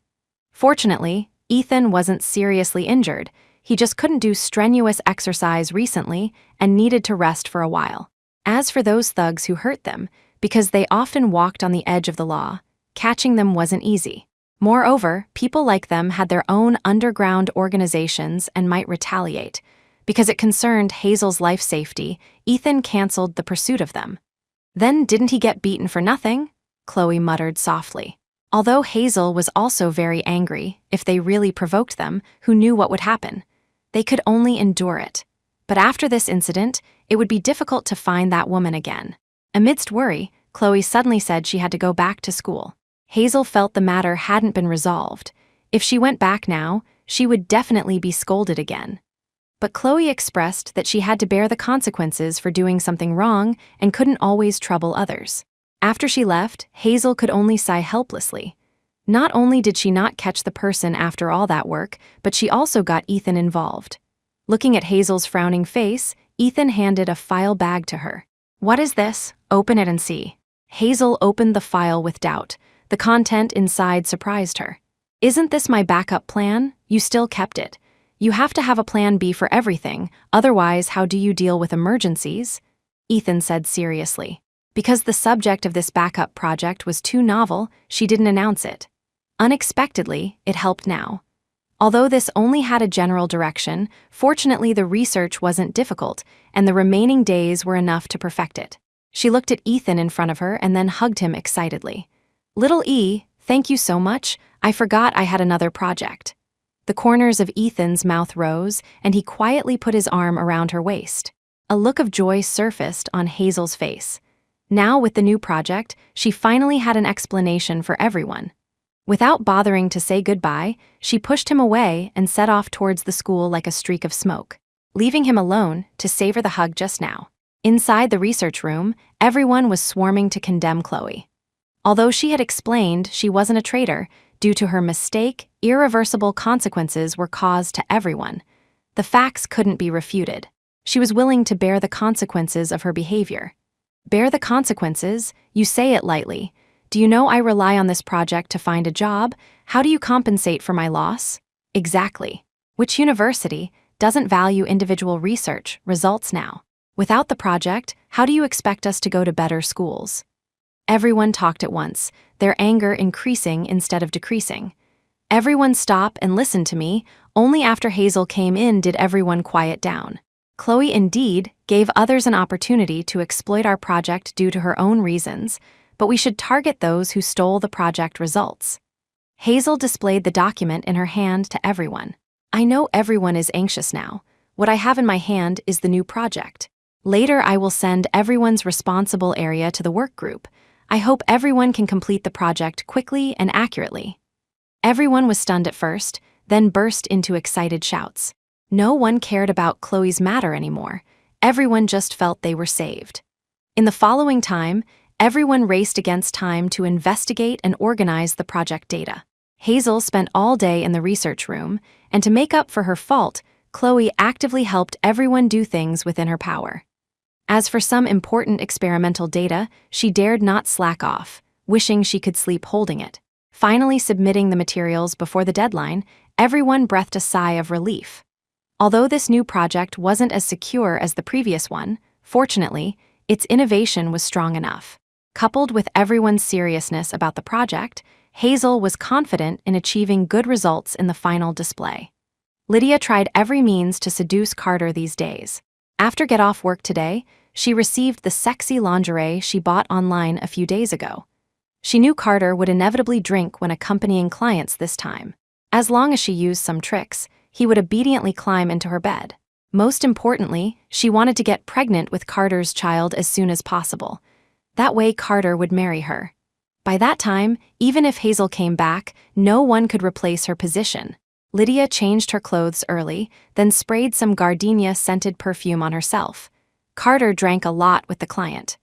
Fortunately, Ethan wasn't seriously injured. He just couldn't do strenuous exercise recently and needed to rest for a while. As for those thugs who hurt them, because they often walked on the edge of the law, catching them wasn't easy. Moreover, people like them had their own underground organizations and might retaliate. Because it concerned Hazel's life safety, Ethan canceled the pursuit of them. "Then didn't he get beaten for nothing?" Chloe muttered softly. Although Hazel was also very angry, if they really provoked them, who knew what would happen? They could only endure it. But after this incident, it would be difficult to find that woman again. Amidst worry, Chloe suddenly said she had to go back to school. Hazel felt the matter hadn't been resolved. If she went back now, she would definitely be scolded again. But Chloe expressed that she had to bear the consequences for doing something wrong and couldn't always trouble others. After she left, Hazel could only sigh helplessly. Not only did she not catch the person after all that work, but she also got Ethan involved. Looking at Hazel's frowning face, Ethan handed a file bag to her. "What is this? Open it and see." Hazel opened the file with doubt. The content inside surprised her. "Isn't this my backup plan? You still kept it. You have to have a plan B for everything, otherwise how do you deal with emergencies?" Ethan said seriously. Because the subject of this backup project was too novel, she didn't announce it. Unexpectedly, it helped now. Although this only had a general direction, fortunately the research wasn't difficult, and the remaining days were enough to perfect it. She looked at Ethan in front of her and then hugged him excitedly. "Little thank you so much. I forgot I had another project." The corners of Ethan's mouth rose, and he quietly put his arm around her waist. A look of joy surfaced on Hazel's face. Now, with the new project, she finally had an explanation for everyone. Without bothering to say goodbye, she pushed him away and set off towards the school like a streak of smoke, leaving him alone to savor the hug just now. Inside the research room, everyone was swarming to condemn Chloe. Although she had explained she wasn't a traitor, due to her mistake, irreversible consequences were caused to everyone. The facts couldn't be refuted. She was willing to bear the consequences of her behavior. Bear the consequences? You say it lightly. Do you know I rely on this project to find a job? How do you compensate for my loss? Exactly. Which university doesn't value individual research results now? Without the project, how do you expect us to go to better schools? Everyone talked at once, their anger increasing instead of decreasing. Everyone stop and listen to me. Only after Hazel came in did everyone quiet down. Chloe indeed gave others an opportunity to exploit our project due to her own reasons, but we should target those who stole the project results. Hazel displayed the document in her hand to everyone. "I know everyone is anxious now. What I have in my hand is the new project. Later I will send everyone's responsible area to the work group. I hope everyone can complete the project quickly and accurately." Everyone was stunned at first, then burst into excited shouts. No one cared about Chloe's matter anymore. Everyone just felt they were saved. In the following time, everyone raced against time to investigate and organize the project data. Hazel spent all day in the research room, and to make up for her fault, Chloe actively helped everyone do things within her power. As for some important experimental data, she dared not slack off, wishing she could sleep holding it. Finally submitting the materials before the deadline, everyone breathed a sigh of relief. Although this new project wasn't as secure as the previous one, fortunately, its innovation was strong enough. Coupled with everyone's seriousness about the project, Hazel was confident in achieving good results in the final display. Lydia tried every means to seduce Carter these days. After get off work today, she received the sexy lingerie she bought online a few days ago. She knew Carter would inevitably drink when accompanying clients this time. As long as she used some tricks, he would obediently climb into her bed. Most importantly, she wanted to get pregnant with Carter's child as soon as possible. That way Carter would marry her. By that time, even if Hazel came back, no one could replace her position. Lydia changed her clothes early, then sprayed some gardenia-scented perfume on herself. Carter drank a lot with the client.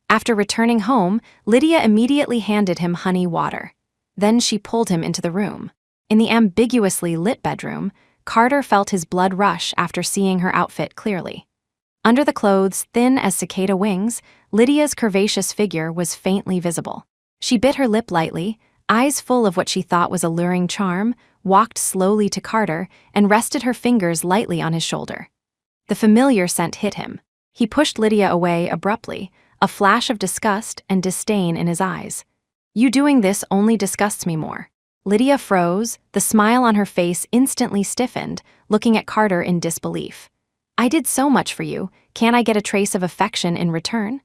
After returning home, Lydia immediately handed him honey water. Then she pulled him into the room. In the ambiguously lit bedroom, Carter felt his blood rush after seeing her outfit clearly. Under the clothes, thin as cicada wings, Lydia's curvaceous figure was faintly visible. She bit her lip lightly, eyes full of what she thought was alluring charm, walked slowly to Carter, and rested her fingers lightly on his shoulder. The familiar scent hit him. He pushed Lydia away abruptly, a flash of disgust and disdain in his eyes. "You doing this only disgusts me more." Lydia froze, the smile on her face instantly stiffened, looking at Carter in disbelief. "I did so much for you, can't I get a trace of affection in return?"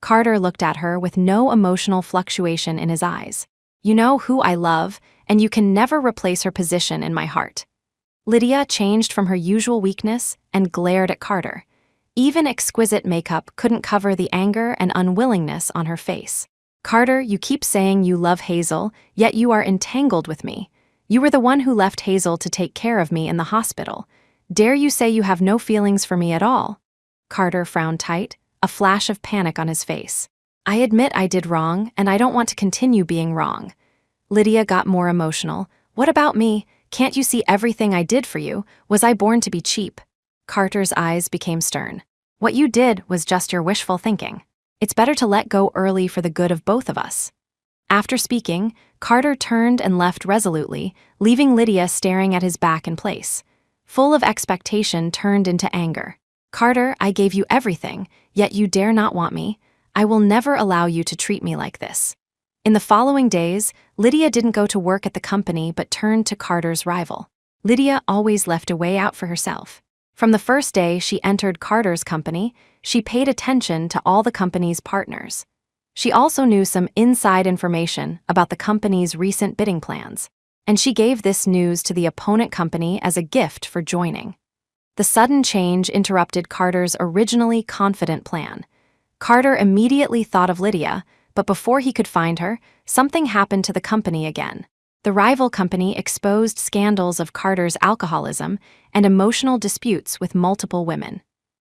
Carter looked at her with no emotional fluctuation in his eyes. "You know who I love, and you can never replace her position in my heart." Lydia changed from her usual weakness and glared at Carter. Even exquisite makeup couldn't cover the anger and unwillingness on her face. "Carter, you keep saying you love Hazel, yet you are entangled with me. You were the one who left Hazel to take care of me in the hospital. Dare you say you have no feelings for me at all?" Carter frowned tight, a flash of panic on his face. "I admit I did wrong, and I don't want to continue being wrong." Lydia got more emotional. "What about me? Can't you see everything I did for you? Was I born to be cheap?" Carter's eyes became stern. "What you did was just your wishful thinking. It's better to let go early for the good of both of us." After speaking, Carter turned and left resolutely, leaving Lydia staring at his back in place. Full of expectation turned into anger. "Carter, I gave you everything, yet you dare not want me. I will never allow you to treat me like this." In the following days, Lydia didn't go to work at the company but turned to Carter's rival. Lydia always left a way out for herself. From the first day she entered Carter's company, she paid attention to all the company's partners. She also knew some inside information about the company's recent bidding plans, and she gave this news to the opponent company as a gift for joining. The sudden change interrupted Carter's originally confident plan. Carter immediately thought of Lydia, but before he could find her, something happened to the company again. The rival company exposed scandals of Carter's alcoholism and emotional disputes with multiple women.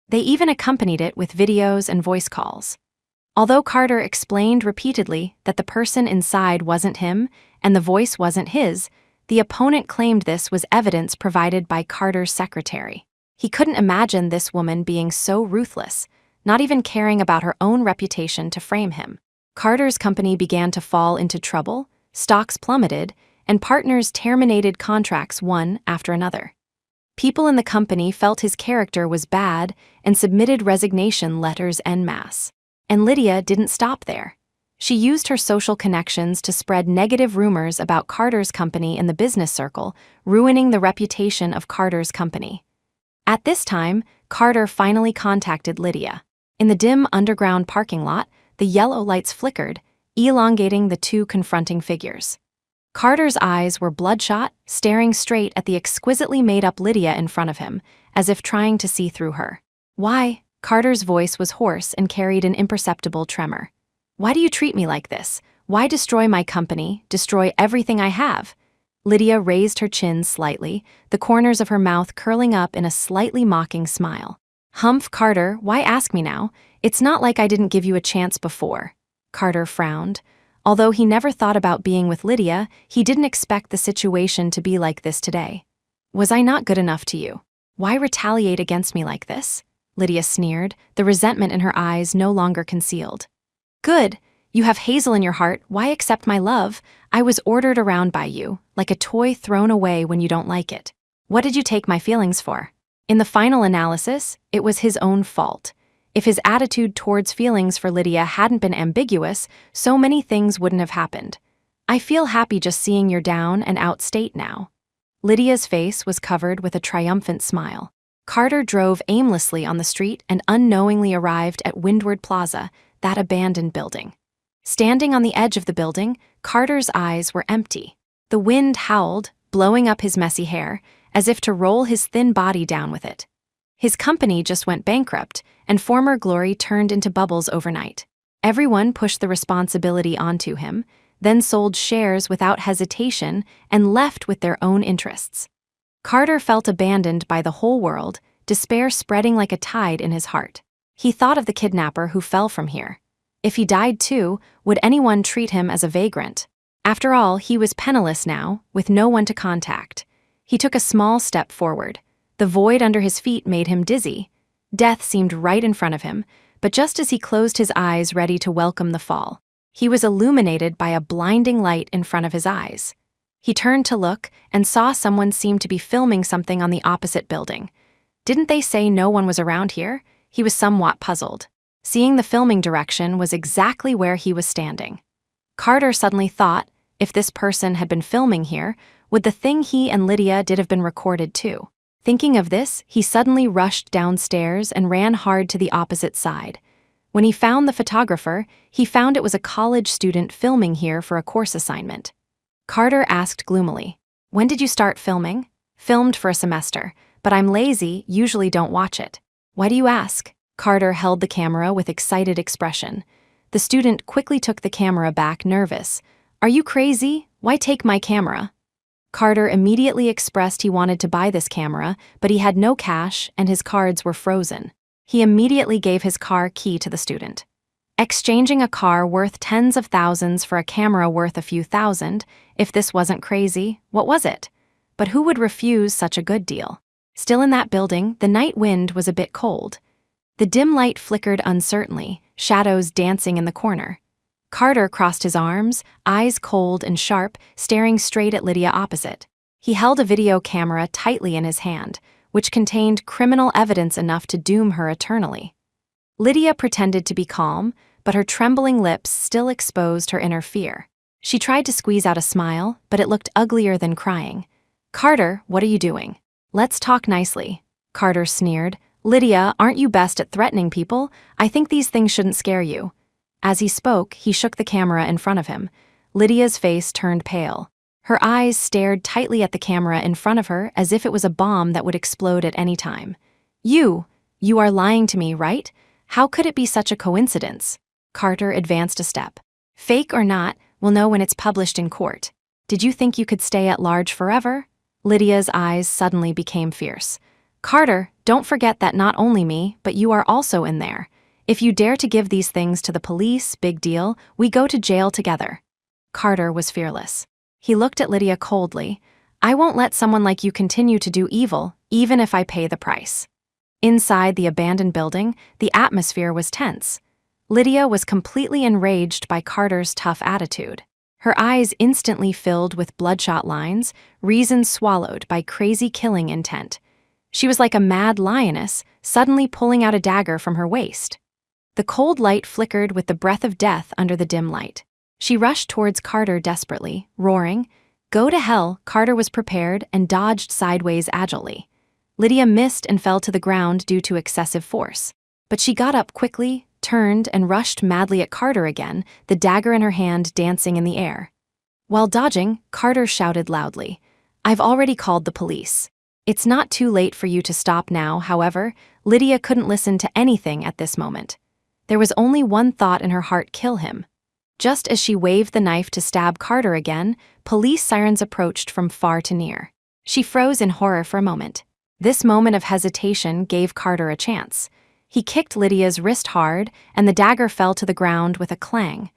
They even accompanied it with videos and voice calls. Although Carter explained repeatedly that the person inside wasn't him and the voice wasn't his, the opponent claimed this was evidence provided by Carter's secretary. He couldn't imagine this woman being so ruthless, not even caring about her own reputation to frame him. Carter's company began to fall into trouble, stocks plummeted, and partners terminated contracts one after another. People in the company felt his character was bad and submitted resignation letters en masse. And Lydia didn't stop there. She used her social connections to spread negative rumors about Carter's company in the business circle, ruining the reputation of Carter's company. At this time, Carter finally contacted Lydia. In the dim underground parking lot, the yellow lights flickered, elongating the two confronting figures. Carter's eyes were bloodshot, staring straight at the exquisitely made-up Lydia in front of him, as if trying to see through her. "Why?" Carter's voice was hoarse and carried an imperceptible tremor. "Why do you treat me like this? Why destroy my company, destroy everything I have?" Lydia raised her chin slightly, the corners of her mouth curling up in a slightly mocking smile. "Humph, Carter, why ask me now? It's not like I didn't give you a chance before." Carter frowned. Although he never thought about being with Lydia, he didn't expect the situation to be like this today. "Was I not good enough to you? Why retaliate against me like this?" Lydia sneered, the resentment in her eyes no longer concealed. "Good. You have Hazel in your heart, why accept my love? I was ordered around by you, like a toy thrown away when you don't like it. What did you take my feelings for?" In the final analysis, it was his own fault. If his attitude towards feelings for Lydia hadn't been ambiguous, so many things wouldn't have happened. "I feel happy just seeing you're down and out state now." Lydia's face was covered with a triumphant smile. Carter drove aimlessly on the street and unknowingly arrived at Windward Plaza, that abandoned building. Standing on the edge of the building, Carter's eyes were empty. The wind howled, blowing up his messy hair, as if to roll his thin body down with it. His company just went bankrupt, and former glory turned into bubbles overnight. Everyone pushed the responsibility onto him, then sold shares without hesitation and left with their own interests. Carter felt abandoned by the whole world, despair spreading like a tide in his heart. He thought of the kidnapper who fell from here. If he died too, would anyone treat him as a vagrant? After all, he was penniless now, with no one to contact. He took a small step forward. The void under his feet made him dizzy. Death seemed right in front of him, but just as he closed his eyes ready to welcome the fall, he was illuminated by a blinding light in front of his eyes. He turned to look and saw someone seem to be filming something on the opposite building. Didn't they say no one was around here? He was somewhat puzzled. Seeing the filming direction was exactly where he was standing. Carter suddenly thought, if this person had been filming here, would the thing he and Lydia did have been recorded too? Thinking of this, he suddenly rushed downstairs and ran hard to the opposite side. When he found the photographer, he found it was a college student filming here for a course assignment. Carter asked gloomily, "When did you start filming?" "Filmed for a semester, but I'm lazy, usually don't watch it." "Why do you ask?" Carter held the camera with excited expression. The student quickly took the camera back, nervous. "Are you crazy? Why take my camera?" Carter immediately expressed he wanted to buy this camera, but he had no cash and his cards were frozen. He immediately gave his car key to the student. Exchanging a car worth tens of thousands for a camera worth a few thousand, if this wasn't crazy, what was it? But who would refuse such a good deal? Still in that building, the night wind was a bit cold. The dim light flickered uncertainly, shadows dancing in the corner. Carter crossed his arms, eyes cold and sharp, staring straight at Lydia opposite. He held a video camera tightly in his hand, which contained criminal evidence enough to doom her eternally. Lydia pretended to be calm, but her trembling lips still exposed her inner fear. She tried to squeeze out a smile, but it looked uglier than crying. "Carter, what are you doing?" "Let's talk nicely." Carter sneered. "Lydia, aren't you best at threatening people? I think these things shouldn't scare you." As he spoke, he shook the camera in front of him. Lydia's face turned pale. Her eyes stared tightly at the camera in front of her as if it was a bomb that would explode at any time. You are lying to me, right? How could it be such a coincidence?" Carter advanced a step. "Fake or not, we'll know when it's published in court. Did you think you could stay at large forever?" Lydia's eyes suddenly became fierce. "Carter, don't forget that not only me, but you are also in there. If you dare to give these things to the police, big deal, we go to jail together." Carter was fearless. He looked at Lydia coldly. "I won't let someone like you continue to do evil, even if I pay the price." Inside the abandoned building, the atmosphere was tense. Lydia was completely enraged by Carter's tough attitude. Her eyes instantly filled with bloodshot lines, reason swallowed by crazy killing intent. She was like a mad lioness, suddenly pulling out a dagger from her waist. The cold light flickered with the breath of death under the dim light. She rushed towards Carter desperately, roaring. "Go to hell!" Carter was prepared and dodged sideways agilely. Lydia missed and fell to the ground due to excessive force. But she got up quickly, turned, and rushed madly at Carter again, the dagger in her hand dancing in the air. While dodging, Carter shouted loudly, "I've already called the police." "It's not too late for you to stop now," however, Lydia couldn't listen to anything at this moment. There was only one thought in her heart: kill him. Just as she waved the knife to stab Carter again, police sirens approached from far to near. She froze in horror for a moment. This moment of hesitation gave Carter a chance. He kicked Lydia's wrist hard, and the dagger fell to the ground with a clang.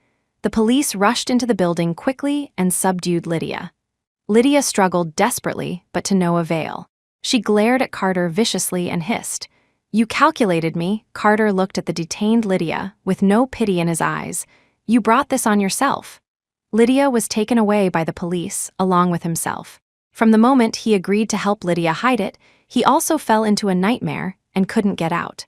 The police rushed into the building quickly and subdued Lydia. Lydia struggled desperately, but to no avail. She glared at Carter viciously and hissed. "You calculated me." Carter looked at the detained Lydia, with no pity in his eyes. "You brought this on yourself." Lydia was taken away by the police, along with himself. From the moment he agreed to help Lydia hide it, he also fell into a nightmare and couldn't get out.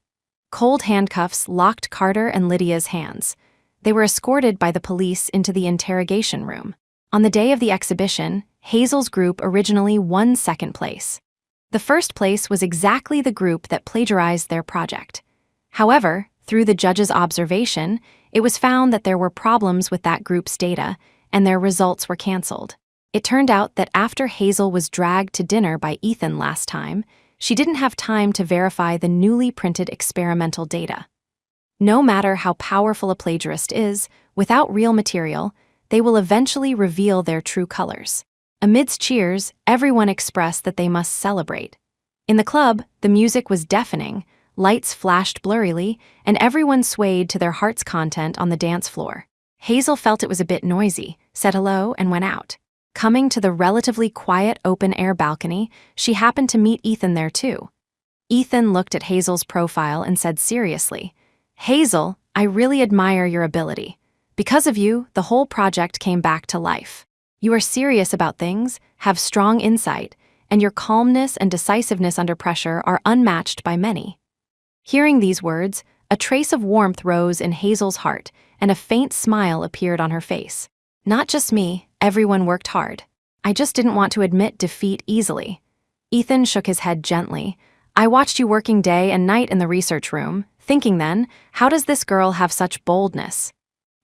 Cold handcuffs locked Carter and Lydia's hands. They were escorted by the police into the interrogation room. On the day of the exhibition, Hazel's group originally won second place. The first place was exactly the group that plagiarized their project. However, through the judge's observation, it was found that there were problems with that group's data, and their results were canceled. It turned out that after Hazel was dragged to dinner by Ethan last time, she didn't have time to verify the newly printed experimental data. No matter how powerful a plagiarist is, without real material, they will eventually reveal their true colors. Amidst cheers, everyone expressed that they must celebrate. In the club, the music was deafening, lights flashed blurrily, and everyone swayed to their heart's content on the dance floor. Hazel felt it was a bit noisy, said hello, and went out. Coming to the relatively quiet open-air balcony, she happened to meet Ethan there too. Ethan looked at Hazel's profile and said seriously, "Hazel, I really admire your ability. Because of you, the whole project came back to life. You are serious about things, have strong insight, and your calmness and decisiveness under pressure are unmatched by many." Hearing these words, a trace of warmth rose in Hazel's heart, and a faint smile appeared on her face. "Not just me, everyone worked hard. I just didn't want to admit defeat easily." Ethan shook his head gently. "I watched you working day and night in the research room, thinking then, how does this girl have such boldness?"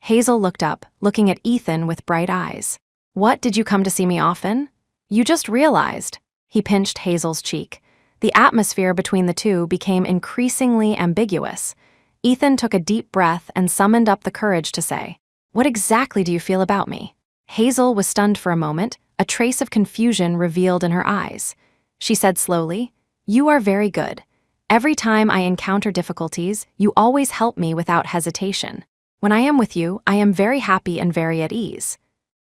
Hazel looked up, looking at Ethan with bright eyes. "What, did you come to see me often?" "You just realized." He pinched Hazel's cheek. The atmosphere between the two became increasingly ambiguous. Ethan took a deep breath and summoned up the courage to say, "What exactly do you feel about me?" Hazel was stunned for a moment, a trace of confusion revealed in her eyes. She said slowly, "You are very good. Every time I encounter difficulties, you always help me without hesitation. When I am with you, I am very happy and very at ease."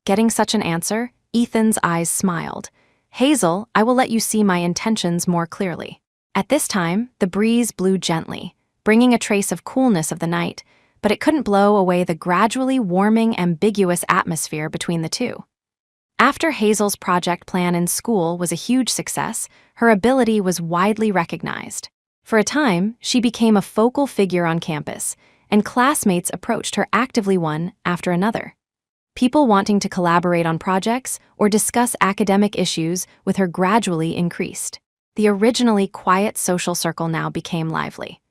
Getting such an answer, Ethan's eyes smiled. "Hazel, I will let you see my intentions more clearly." At this time, the breeze blew gently, bringing a trace of coolness of the night, but it couldn't blow away the gradually warming, ambiguous atmosphere between the two. After Hazel's project plan in school was a huge success, her ability was widely recognized. For a time, she became a focal figure on campus, and classmates approached her actively one after another. People wanting to collaborate on projects or discuss academic issues with her gradually increased. The originally quiet social circle now became lively.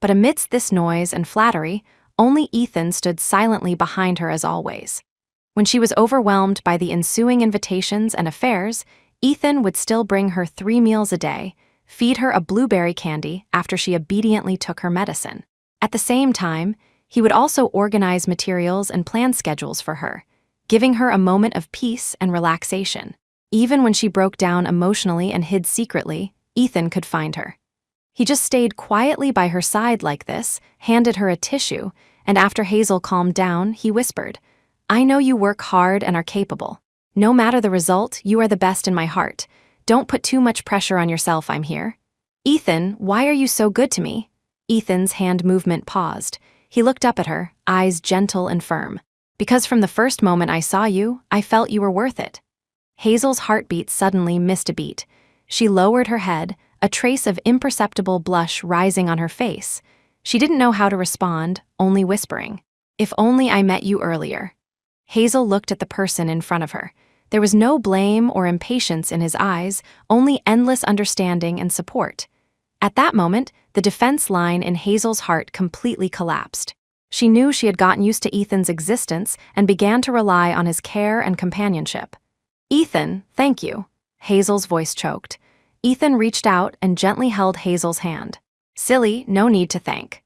But amidst this noise and flattery, only Ethan stood silently behind her as always. When she was overwhelmed by the ensuing invitations and affairs, Ethan would still bring her 3 meals a day, feed her a blueberry candy after she obediently took her medicine. At the same time, he would also organize materials and plan schedules for her, giving her a moment of peace and relaxation. Even when she broke down emotionally and hid secretly, Ethan could find her. He just stayed quietly by her side like this, handed her a tissue, and after Hazel calmed down, he whispered, "I know you work hard and are capable. No matter the result, you are the best in my heart. Don't put too much pressure on yourself, I'm here." "Ethan, why are you so good to me?" Ethan's hand movement paused. He looked up at her, eyes gentle and firm. "Because from the first moment I saw you, I felt you were worth it." Hazel's heartbeat suddenly missed a beat. She lowered her head, a trace of imperceptible blush rising on her face. She didn't know how to respond, only whispering, "If only I met you earlier." Hazel looked at the person in front of her. There was no blame or impatience in his eyes, only endless understanding and support. At that moment, the defense line in Hazel's heart completely collapsed. She knew she had gotten used to Ethan's existence and began to rely on his care and companionship. "Ethan, thank you." Hazel's voice choked. Ethan reached out and gently held Hazel's hand. "Silly, no need to thank."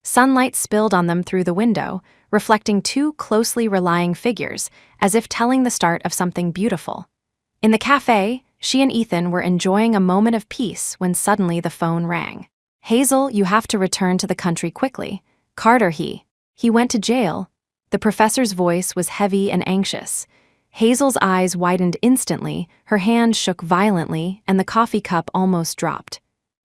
Sunlight spilled on them through the window, reflecting two closely relying figures, as if telling the start of something beautiful. In the cafe, she and Ethan were enjoying a moment of peace when suddenly the phone rang. "Hazel, you have to return to the country quickly. Carter, he went to jail." The professor's voice was heavy and anxious. Hazel's eyes widened instantly, her hand shook violently, and the coffee cup almost dropped.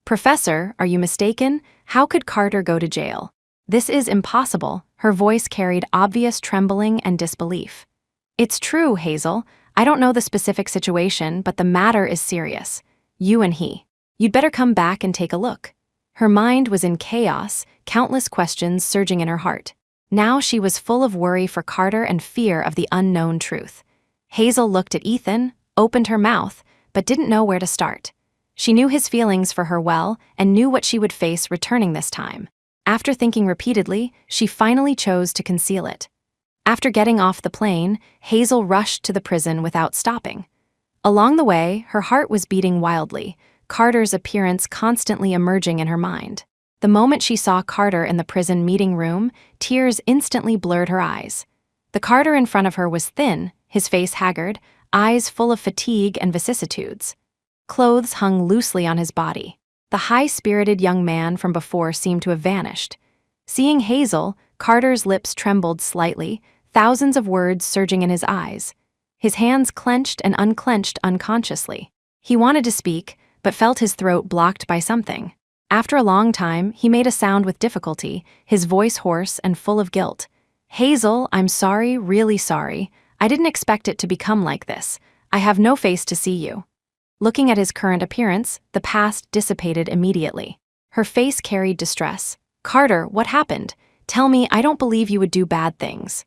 "Professor, are you mistaken? How could Carter go to jail?" "This is impossible." Her voice carried obvious trembling and disbelief. "It's true, Hazel. I don't know the specific situation, but the matter is serious. You and he. You'd better come back and take a look." Her mind was in chaos, countless questions surging in her heart. Now she was full of worry for Carter and fear of the unknown truth. Hazel looked at Ethan, opened her mouth, but didn't know where to start. She knew his feelings for her well and knew what she would face returning this time. After thinking repeatedly, she finally chose to conceal it. After getting off the plane, Hazel rushed to the prison without stopping. Along the way, her heart was beating wildly, Carter's appearance constantly emerging in her mind. The moment she saw Carter in the prison meeting room, tears instantly blurred her eyes. The Carter in front of her was thin, his face haggard, eyes full of fatigue and vicissitudes. Clothes hung loosely on his body. The high-spirited young man from before seemed to have vanished. Seeing Hazel, Carter's lips trembled slightly, thousands of words surging in his eyes. His hands clenched and unclenched unconsciously. He wanted to speak, but felt his throat blocked by something. After a long time, he made a sound with difficulty, his voice hoarse and full of guilt. "Hazel, I'm sorry, really sorry. I didn't expect it to become like this. I have no face to see you." Looking at his current appearance, the past dissipated immediately. Her face carried distress. "Carter, what happened? Tell me, I don't believe you would do bad things."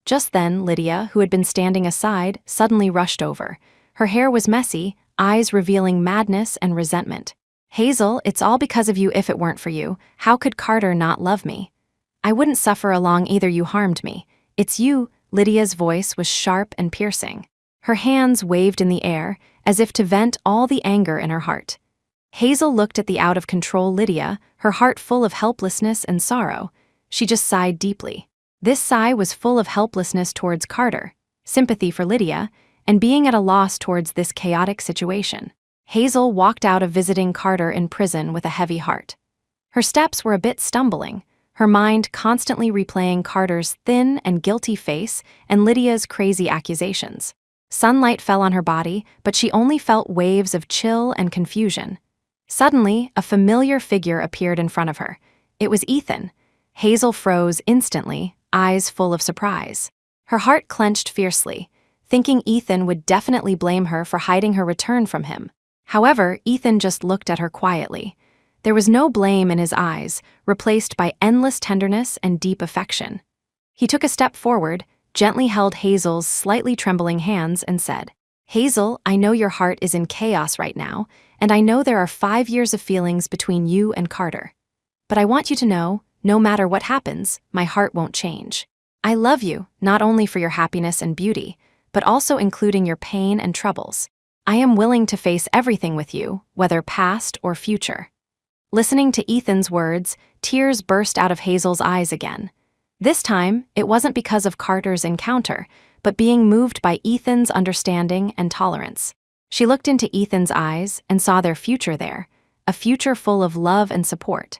Just then, Lydia, who had been standing aside, suddenly rushed over. Her hair was messy, eyes revealing madness and resentment. "Hazel, it's all because of you. If it weren't for you, how could Carter not love me? I wouldn't suffer along either. You harmed me. It's you." Lydia's voice was sharp and piercing. Her hands waved in the air, as if to vent all the anger in her heart. Hazel looked at the out-of-control Lydia, her heart full of helplessness and sorrow. She just sighed deeply. This sigh was full of helplessness towards Carter, sympathy for Lydia, and being at a loss towards this chaotic situation. Hazel walked out of visiting Carter in prison with a heavy heart. Her steps were a bit stumbling, her mind constantly replaying Carter's thin and guilty face and Lydia's crazy accusations. Sunlight fell on her body, but she only felt waves of chill and confusion. Suddenly, a familiar figure appeared in front of her. It was Ethan. Hazel froze instantly, eyes full of surprise. Her heart clenched fiercely, thinking Ethan would definitely blame her for hiding her return from him. However, Ethan just looked at her quietly. There was no blame in his eyes, replaced by endless tenderness and deep affection. He took a step forward, gently held Hazel's slightly trembling hands, and said, "Hazel, I know your heart is in chaos right now, and I know there are 5 years of feelings between you and Carter. But I want you to know, no matter what happens, my heart won't change. I love you, not only for your happiness and beauty, but also including your pain and troubles. I am willing to face everything with you, whether past or future." Listening to Ethan's words, tears burst out of Hazel's eyes again. This time, it wasn't because of Carter's encounter, but being moved by Ethan's understanding and tolerance. She looked into Ethan's eyes and saw their future there, a future full of love and support.